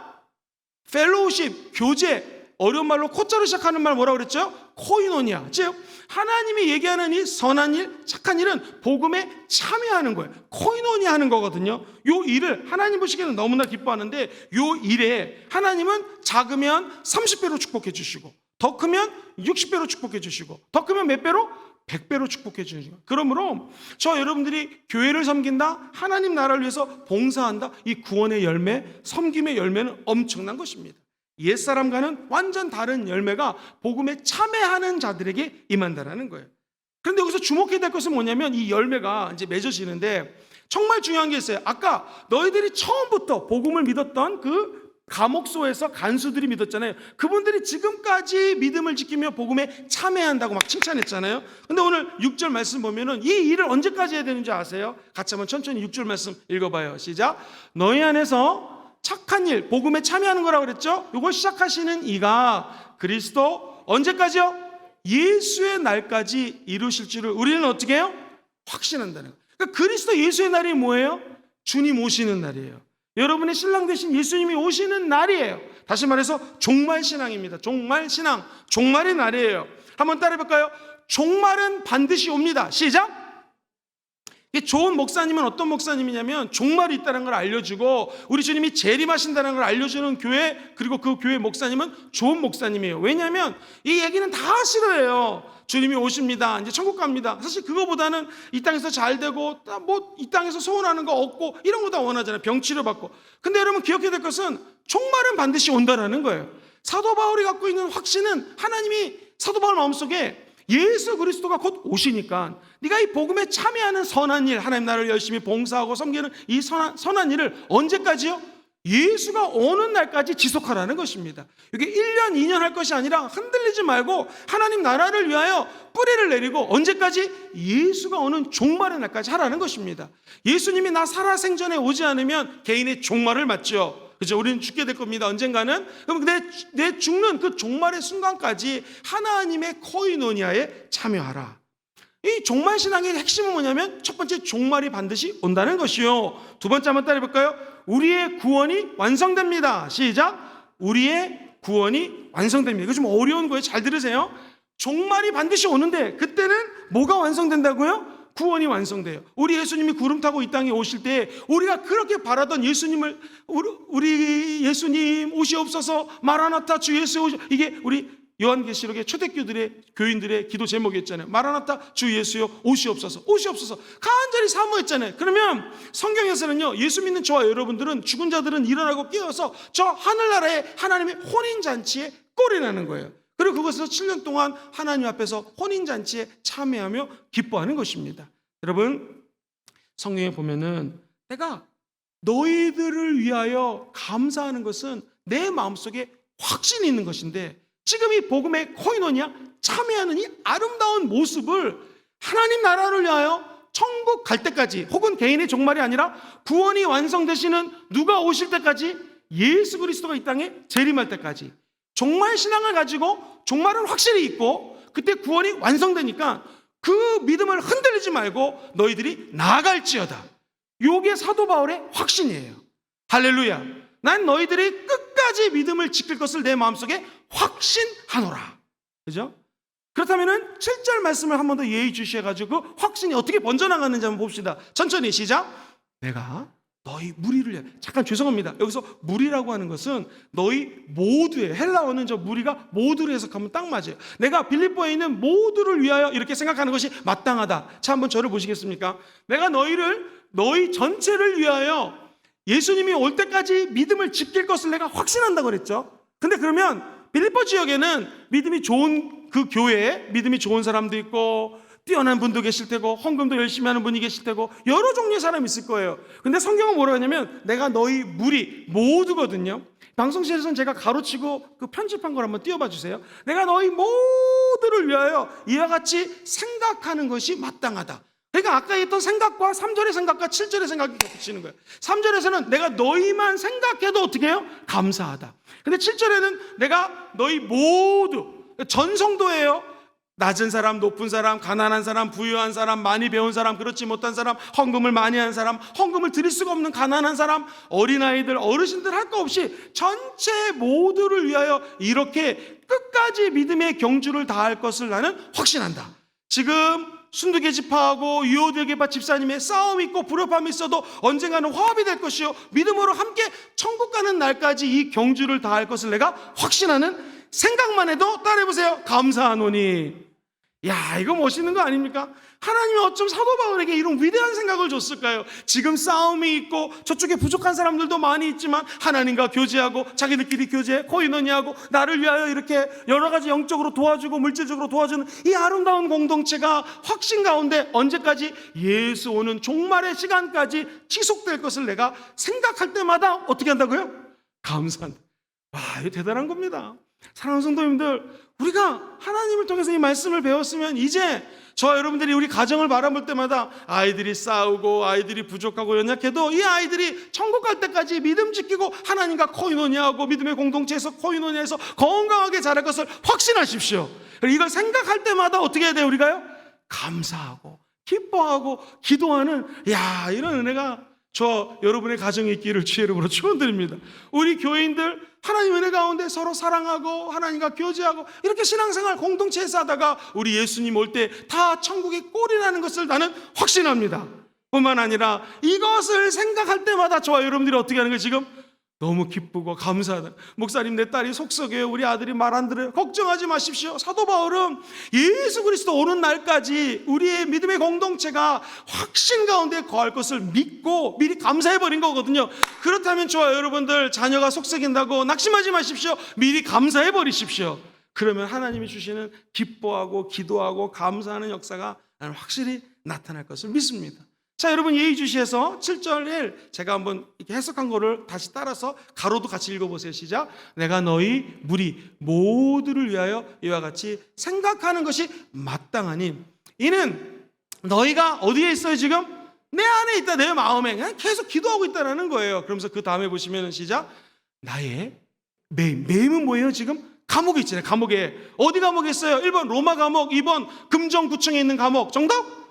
fellowship, 교제. 어려운 말로 코자로 시작하는 말 뭐라고 그랬죠? 코이노니아. 즉 하나님이 얘기하는 이 선한 일, 착한 일은 복음에 참여하는 거예요. 코이노니아 하는 거거든요. 요 일을 하나님 보시기에는 너무나 기뻐하는데, 요 일에 하나님은 작으면 30배로 축복해 주시고, 더 크면 60배로 축복해 주시고, 더 크면 몇 배로? 100배로 축복해 주시고. 그러므로 저 여러분들이 교회를 섬긴다, 하나님 나라를 위해서 봉사한다, 이 구원의 열매, 섬김의 열매는 엄청난 것입니다. 옛사람과는 완전 다른 열매가 복음에 참여하는 자들에게 임한다라는 거예요. 그런데 여기서 주목해야 될 것은 뭐냐면 이 열매가 이제 맺어지는데 정말 중요한 게 있어요. 아까 너희들이 처음부터 복음을 믿었던 그 감옥소에서 간수들이 믿었잖아요. 그분들이 지금까지 믿음을 지키며 복음에 참여한다고 막 칭찬했잖아요. 근데 오늘 6절 말씀 보면은 이 일을 언제까지 해야 되는지 아세요? 같이 한번 천천히 6절 말씀 읽어봐요. 시작. 너희 안에서 착한 일, 복음에 참여하는 거라고 그랬죠? 이걸 시작하시는 이가 그리스도 언제까지요? 예수의 날까지 이루실 줄을 우리는 어떻게 해요? 확신한다는 거예요. 그러니까 그리스도 예수의 날이 뭐예요? 주님 오시는 날이에요. 여러분의 신랑 되신 예수님이 오시는 날이에요. 다시 말해서 종말 신앙입니다. 종말 신앙, 종말의 날이에요. 한번 따라해 볼까요? 종말은 반드시 옵니다. 시작. 좋은 목사님은 어떤 목사님이냐면 종말이 있다는 걸 알려주고 우리 주님이 재림하신다는 걸 알려주는 교회, 그리고 그 교회 목사님은 좋은 목사님이에요. 왜냐하면 이 얘기는 다 싫어해요. 주님이 오십니다. 이제 천국 갑니다. 사실 그거보다는 이 땅에서 잘 되고 뭐 이 땅에서 소원하는 거 얻고 이런 거 다 원하잖아요. 병 치료받고. 근데 여러분 기억해야 될 것은 종말은 반드시 온다라는 거예요. 사도 바울이 갖고 있는 확신은 하나님이 사도 바울 마음속에 예수 그리스도가 곧 오시니까 네가 이 복음에 참여하는 선한 일, 하나님 나라를 열심히 봉사하고 섬기는 이 선한 일을 언제까지요? 예수가 오는 날까지 지속하라는 것입니다. 이게 1년, 2년 할 것이 아니라 흔들리지 말고 하나님 나라를 위하여 뿌리를 내리고 언제까지? 예수가 오는 종말의 날까지 하라는 것입니다. 예수님이 나 살아생전에 오지 않으면 개인의 종말을 맞죠. 그죠? 우리는 죽게 될 겁니다. 언젠가는. 그럼 내 죽는 그 종말의 순간까지 하나님의 코이노니아에 참여하라. 이 종말 신앙의 핵심은 뭐냐면 첫 번째, 종말이 반드시 온다는 것이요. 두 번째 한번 따라해 볼까요? 우리의 구원이 완성됩니다. 시작. 우리의 구원이 완성됩니다. 이거 좀 어려운 거예요. 잘 들으세요. 종말이 반드시 오는데 그때는 뭐가 완성된다고요? 구원이 완성돼요. 우리 예수님이 구름 타고 이 땅에 오실 때 우리가 그렇게 바라던 예수님을, 우리 예수님 오시옵소서, 마라나타 주 예수 오시, 이게 우리 요한계시록의 초대교들의 교인들의 기도 제목이었잖아요. 마라나타 주 예수여 오시옵소서, 오시옵소서 간절히 사모했잖아요. 그러면 성경에서는요, 예수 믿는 저와 여러분들은, 죽은 자들은 일어나고 깨어서 저 하늘나라의 하나님의 혼인잔치에 꼴이라는 거예요. 그리고 그것에서 7년 동안 하나님 앞에서 혼인잔치에 참여하며 기뻐하는 것입니다. 여러분, 성경에 보면은 내가 너희들을 위하여 감사하는 것은 내 마음속에 확신이 있는 것인데, 지금 이 복음의 코이노니아 참여하는 이 아름다운 모습을 하나님 나라를 위하여 천국 갈 때까지, 혹은 개인의 종말이 아니라 구원이 완성되시는 누가 오실 때까지, 예수 그리스도가 이 땅에 재림할 때까지 종말 신앙을 가지고, 종말은 확실히 있고 그때 구원이 완성되니까 그 믿음을 흔들리지 말고 너희들이 나아갈지어다. 이게 사도 바울의 확신이에요. 할렐루야. 난 너희들이 끝까지 믿음을 지킬 것을 내 마음속에 확신하노라. 그죠? 그렇다면 7절 말씀을 한 번 더 예의주시해가지고 그 확신이 어떻게 번져나가는지 한번 봅시다. 천천히 시작. 내가 너희 무리를 위해. 잠깐 죄송합니다. 여기서 무리라고 하는 것은 너희 모두의, 헬라어는 저 무리가 모두를 해석하면 딱 맞아요. 내가 빌립보에 있는 모두를 위하여 이렇게 생각하는 것이 마땅하다. 자, 한번 저를 보시겠습니까? 내가 너희 전체를 위하여 예수님이 올 때까지 믿음을 지킬 것을 내가 확신한다고 그랬죠. 근데 그러면 빌립보 지역에는 믿음이 좋은 그 교회에 믿음이 좋은 사람도 있고 뛰어난 분도 계실 테고 헌금도 열심히 하는 분이 계실 테고 여러 종류의 사람이 있을 거예요. 근데 성경은 뭐라고 하냐면 내가 너희 무리 모두거든요. 방송실에서는 제가 가로치고 그 편집한 걸 한번 띄워봐 주세요. 내가 너희 모두를 위하여 이와 같이 생각하는 것이 마땅하다. 그러니까 아까 했던 생각과 3절의 생각과 7절의 생각이 겹치는 거예요. 3절에서는 내가 너희만 생각해도 어떻게 해요? 감사하다. 근데 7절에는 내가 너희 모두, 전 성도예요. 낮은 사람, 높은 사람, 가난한 사람, 부유한 사람, 많이 배운 사람, 그렇지 못한 사람, 헌금을 많이 한 사람, 헌금을 드릴 수가 없는 가난한 사람, 어린아이들, 어르신들 할 거 없이 전체 모두를 위하여 이렇게 끝까지 믿음의 경주를 다할 것을 나는 확신한다. 지금 순두개 지파하고 유오디게파 집사님의 싸움이 있고 불협화음이 있어도 언젠가는 화합이 될 것이요, 믿음으로 함께 천국 가는 날까지 이 경주를 다할 것을 내가 확신하는, 생각만 해도 따라해보세요. 감사하노니. 야, 이거 멋있는 거 아닙니까? 하나님이 어쩜 사도 바울에게 이런 위대한 생각을 줬을까요? 지금 싸움이 있고 저쪽에 부족한 사람들도 많이 있지만 하나님과 교제하고 자기들끼리 교제, 코이노니하고 나를 위하여 이렇게 여러 가지 영적으로 도와주고 물질적으로 도와주는 이 아름다운 공동체가 확신 가운데 언제까지? 예수 오는 종말의 시간까지 지속될 것을 내가 생각할 때마다 어떻게 한다고요? 감사한다. 와, 이거 대단한 겁니다. 사랑하는 성도님들, 우리가 하나님을 통해서 이 말씀을 배웠으면 이제 저와 여러분들이 우리 가정을 바라볼 때마다 아이들이 싸우고 아이들이 부족하고 연약해도 이 아이들이 천국 갈 때까지 믿음 지키고 하나님과 코이노니아하고 믿음의 공동체에서 코이노니아에서 건강하게 자랄 것을 확신하십시오. 이걸 생각할 때마다 어떻게 해야 돼요? 우리가요? 감사하고 기뻐하고 기도하는, 야, 이런 은혜가 저 여러분의 가정이 있기를 주의 이름으로 축원드립니다. 우리 교인들 하나님 은혜 가운데 서로 사랑하고 하나님과 교제하고 이렇게 신앙생활 공동체에서 하다가 우리 예수님 올 때 다 천국의 꼴이 나는 것을 나는 확신합니다. 뿐만 아니라 이것을 생각할 때마다 저와 여러분들이 어떻게 하는 거예요? 지금 너무 기쁘고 감사하다. 목사님, 내 딸이 속썩여요. 우리 아들이 말 안 들어요. 걱정하지 마십시오. 사도 바울은 예수 그리스도 오는 날까지 우리의 믿음의 공동체가 확신 가운데 거할 것을 믿고 미리 감사해버린 거거든요. 그렇다면 저와 여러분들 자녀가 속썩인다고 낙심하지 마십시오. 미리 감사해버리십시오. 그러면 하나님이 주시는 기뻐하고 기도하고 감사하는 역사가 나는 확실히 나타날 것을 믿습니다. 자, 여러분 예의주시에서 7절을 제가 한번 이렇게 해석한 거를 다시 따라서 가로도 같이 읽어보세요. 시작. 내가 너희 무리 모두를 위하여 이와 같이 생각하는 것이 마땅하니 이는 너희가 어디에 있어요? 지금 내 안에 있다. 내 마음에 그냥 계속 기도하고 있다는 거예요. 그러면서 그 다음에 보시면 시작. 나의 매임은 뭐예요? 지금 감옥에 있잖아요. 감옥에. 어디 감옥에 있어요? 1번 로마 감옥, 2번 금정구청에 있는 감옥. 정답?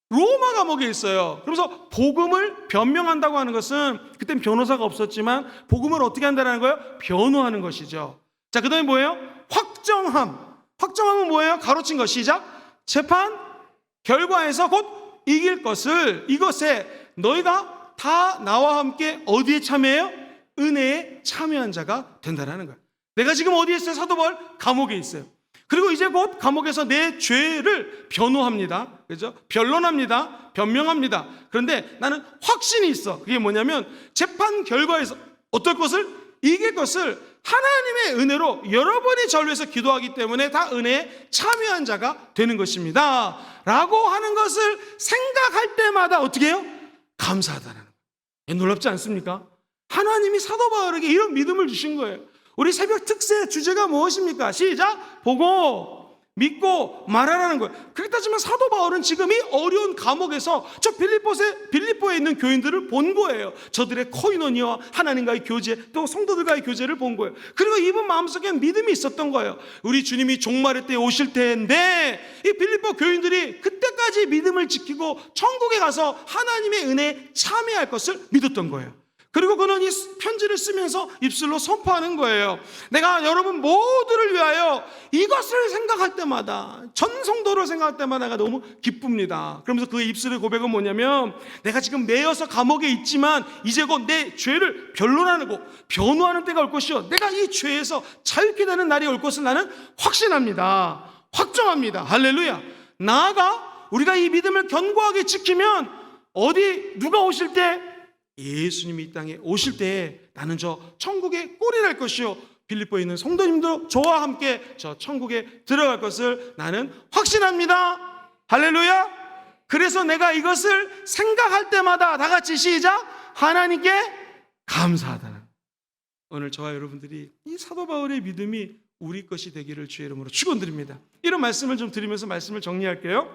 로마 감옥에 있어요. 그래서 복음을 변명한다고 하는 것은 그땐 변호사가 없었지만 복음을 어떻게 한다는 거예요? 변호하는 것이죠. 자, 그 다음에 뭐예요? 확정함. 확정함은 뭐예요? 가로친 것. 시작. 재판 결과에서 곧 이길 것을 이것에 너희가 다 나와 함께 어디에 참여해요? 은혜에 참여한 자가 된다는 거예요. 내가 지금 어디에 있어요? 사도 바울 감옥에 있어요. 그리고 이제 곧 감옥에서 내 죄를 변호합니다. 그죠? 변론합니다. 변명합니다. 그런데 나는 확신이 있어. 그게 뭐냐면 재판 결과에서 어떨 것을? 이길 것을 하나님의 은혜로 여러분이 저를 위해서 기도하기 때문에 다 은혜에 참여한 자가 되는 것입니다. 라고 하는 것을 생각할 때마다 어떻게 해요? 감사하다는 거예요. 놀랍지 않습니까? 하나님이 사도 바울에게 이런 믿음을 주신 거예요. 우리 새벽 특세 주제가 무엇입니까? 시작! 보고 믿고 말하라는 거예요. 그렇게 따지면 사도 바울은 지금 이 어려운 감옥에서 저 빌립보에 있는 교인들을 본 거예요. 저들의 코이노니와 하나님과의 교제, 또 성도들과의 교제를 본 거예요. 그리고 이분 마음속에 믿음이 있었던 거예요. 우리 주님이 종말의 때에 오실 때인데 이 빌립보 교인들이 그때까지 믿음을 지키고 천국에 가서 하나님의 은혜에 참여할 것을 믿었던 거예요. 그리고 그는 이 편지를 쓰면서 입술로 선포하는 거예요. 내가 여러분 모두를 위하여 이것을 생각할 때마다, 전 성도를 생각할 때마다 내가 너무 기쁩니다. 그러면서 그의 입술의 고백은 뭐냐면 내가 지금 매여서 감옥에 있지만 이제 곧 내 죄를 변론하고 변호하는 때가 올 것이요, 내가 이 죄에서 자유케 되는 날이 올 것을 나는 확신합니다. 확정합니다. 할렐루야. 나아가 우리가 이 믿음을 견고하게 지키면 어디 누가 오실 때, 예수님이 이 땅에 오실 때에 나는 저 천국의 꼴이 날 것이요, 빌립보에 있는 성도님도 저와 함께 저 천국에 들어갈 것을 나는 확신합니다. 할렐루야. 그래서 내가 이것을 생각할 때마다 다 같이 시작. 하나님께 감사하다는, 오늘 저와 여러분들이 이 사도 바울의 믿음이 우리 것이 되기를 주의 이름으로 축원드립니다. 이런 말씀을 좀 드리면서 말씀을 정리할게요.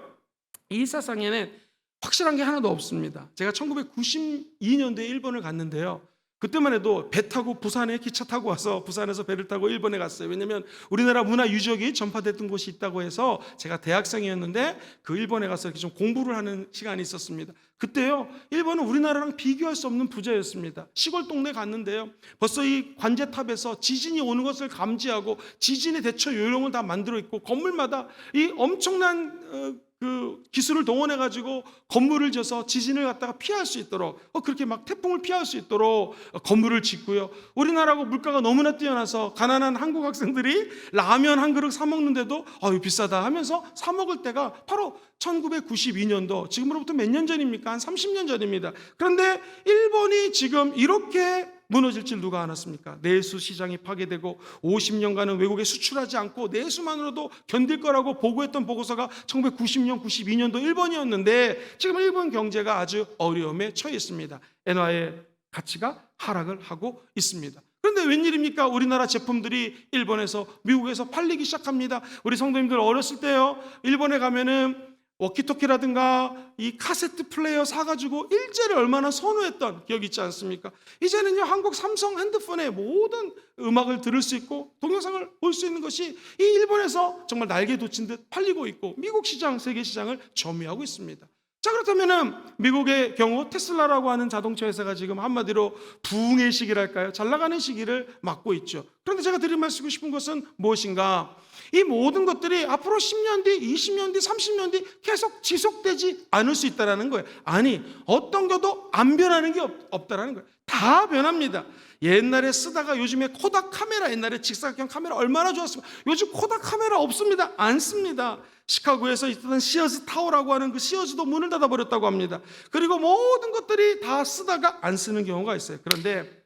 이 세상에는 확실한 게 하나도 없습니다. 제가 1992년도에 일본을 갔는데요, 그때만 해도 배 타고 부산에 기차 타고 와서 부산에서 배를 타고 일본에 갔어요. 왜냐하면 우리나라 문화 유적이 전파됐던 곳이 있다고 해서 제가 대학생이었는데 그 일본에 가서 이렇게 좀 공부를 하는 시간이 있었습니다. 그때요, 일본은 우리나라랑 비교할 수 없는 부자였습니다. 시골 동네 갔는데요, 벌써 이 관제탑에서 지진이 오는 것을 감지하고 지진의 대처 요령을 다 만들어 있고, 건물마다 이 엄청난 그 기술을 동원해 가지고 건물을 지어서 지진을 갖다가 피할 수 있도록, 그렇게 막 태풍을 피할 수 있도록 건물을 짓고요. 우리나라하고 물가가 너무나 뛰어나서 가난한 한국 학생들이 라면 한 그릇 사 먹는데도 아유 비싸다 하면서 사 먹을 때가 바로 1992년도, 지금으로부터 몇 년 전입니까? 한 30년 전입니다. 그런데 일본이 지금 이렇게 무너질 줄 누가 알았습니까? 내수 시장이 파괴되고 50년간은 외국에 수출하지 않고 내수만으로도 견딜 거라고 보고했던 보고서가 1990년, 92년도 일본이었는데 지금 일본 경제가 아주 어려움에 처해 있습니다. 엔화의 가치가 하락을 하고 있습니다. 그런데 웬일입니까? 우리나라 제품들이 일본에서, 미국에서 팔리기 시작합니다. 우리 성도님들 어렸을 때요, 일본에 가면은 워키토키라든가 이 카세트 플레이어 사가지고 일제를 얼마나 선호했던 기억이 있지 않습니까? 이제는요, 한국 삼성 핸드폰에 모든 음악을 들을 수 있고 동영상을 볼 수 있는 것이 이 일본에서 정말 날개 돋친 듯 팔리고 있고, 미국 시장, 세계 시장을 점유하고 있습니다. 자, 그렇다면은 미국의 경우 테슬라라고 하는 자동차 회사가 지금 한마디로 부흥의 시기랄까요? 잘 나가는 시기를 맞고 있죠. 그런데 제가 드리고 싶은 것은 무엇인가? 이 모든 것들이 앞으로 10년 뒤, 20년 뒤, 30년 뒤 계속 지속되지 않을 수 있다는 거예요. 아니, 어떤 것도 안 변하는 게 없다라는 거예요. 다 변합니다. 옛날에 쓰다가 요즘에 코닥 카메라, 옛날에 직사각형 카메라 얼마나 좋았습니까? 요즘 코닥 카메라 없습니다. 안 씁니다. 시카고에서 있던 시어즈 타워라고 하는 그 시어즈도 문을 닫아버렸다고 합니다. 그리고 모든 것들이 다 쓰다가 안 쓰는 경우가 있어요. 그런데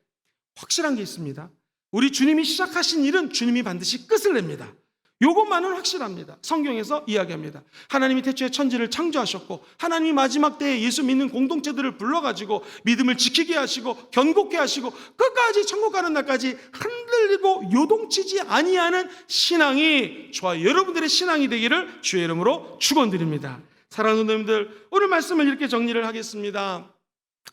확실한 게 있습니다. 우리 주님이 시작하신 일은 주님이 반드시 끝을 냅니다. 이것만은 확실합니다. 성경에서 이야기합니다. 하나님이 태초에 천지를 창조하셨고 하나님이 마지막 때에 예수 믿는 공동체들을 불러가지고 믿음을 지키게 하시고 견고케 하시고 끝까지 천국 가는 날까지 흔들리고 요동치지 아니하는 신앙이 저와 여러분들의 신앙이 되기를 주의 이름으로 축원드립니다. 사랑하는 성도님들, 오늘 말씀을 이렇게 정리를 하겠습니다.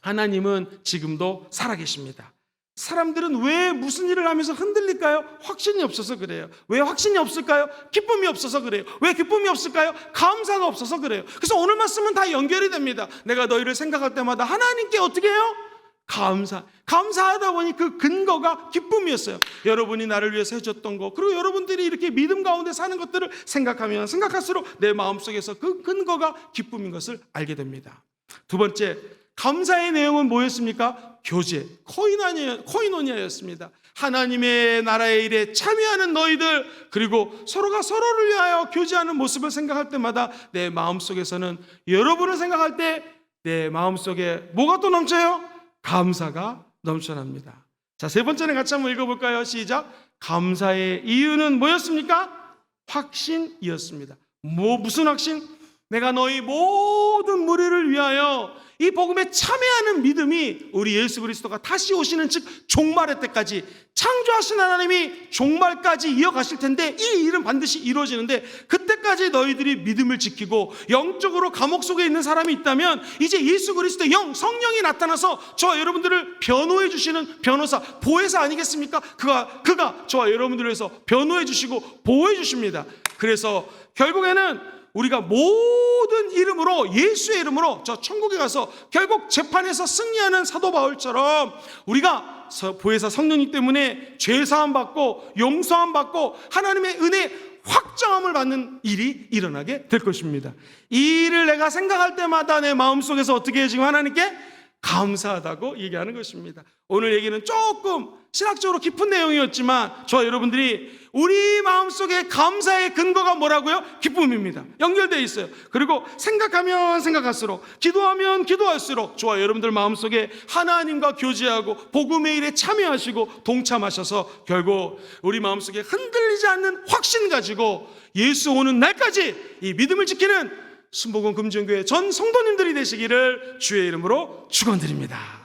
하나님은 지금도 살아계십니다. 사람들은 왜 무슨 일을 하면서 흔들릴까요? 확신이 없어서 그래요. 왜 확신이 없을까요? 기쁨이 없어서 그래요. 왜 기쁨이 없을까요? 감사가 없어서 그래요. 그래서 오늘 말씀은 다 연결이 됩니다. 내가 너희를 생각할 때마다 하나님께 어떻게 해요? 감사하다 보니 그 근거가 기쁨이었어요. 여러분이 나를 위해서 해줬던 거, 그리고 여러분들이 이렇게 믿음 가운데 사는 것들을 생각하면 생각할수록 내 마음속에서 그 근거가 기쁨인 것을 알게 됩니다. 두 번째, 감사의 내용은 뭐였습니까? 교제, 코이노니아였습니다. 하나님의 나라의 일에 참여하는 너희들, 그리고 서로가 서로를 위하여 교제하는 모습을 생각할 때마다 내 마음속에서는, 여러분을 생각할 때 내 마음속에 뭐가 또 넘쳐요? 감사가 넘쳐납니다. 자, 세 번째는 같이 한번 읽어볼까요? 시작. 감사의 이유는 뭐였습니까? 확신이었습니다. 무슨 확신? 내가 너희 모든 무리를 위하여 이 복음에 참여하는 믿음이 우리 예수 그리스도가 다시 오시는 즉 종말의 때까지, 창조하신 하나님이 종말까지 이어가실 텐데 이 일은 반드시 이루어지는데, 그때까지 너희들이 믿음을 지키고 영적으로 감옥 속에 있는 사람이 있다면 이제 예수 그리스도 성령이 나타나서 저와 여러분들을 변호해 주시는 변호사, 보혜사 아니겠습니까? 그가 저와 여러분들을 위해서 변호해 주시고 보호해 주십니다. 그래서 결국에는 우리가 모든 이름으로, 예수의 이름으로 저 천국에 가서 결국 재판에서 승리하는 사도 바울처럼 우리가 보혜사 성령님 때문에 죄사함 받고 용서함 받고 하나님의 은혜 확정함을 받는 일이 일어나게 될 것입니다. 이 일을 내가 생각할 때마다 내 마음속에서 어떻게 해요? 지금 하나님께 감사하다고 얘기하는 것입니다. 오늘 얘기는 조금 신학적으로 깊은 내용이었지만 저와 여러분들이 우리 마음속에 감사의 근거가 뭐라고요? 기쁨입니다. 연결되어 있어요. 그리고 생각하면 생각할수록, 기도하면 기도할수록 저와 여러분들 마음속에 하나님과 교제하고 복음의 일에 참여하시고 동참하셔서 결국 우리 마음속에 흔들리지 않는 확신 가지고 예수 오는 날까지 이 믿음을 지키는 순복음 금정교회 전 성도님들이 되시기를 주의 이름으로 축원드립니다.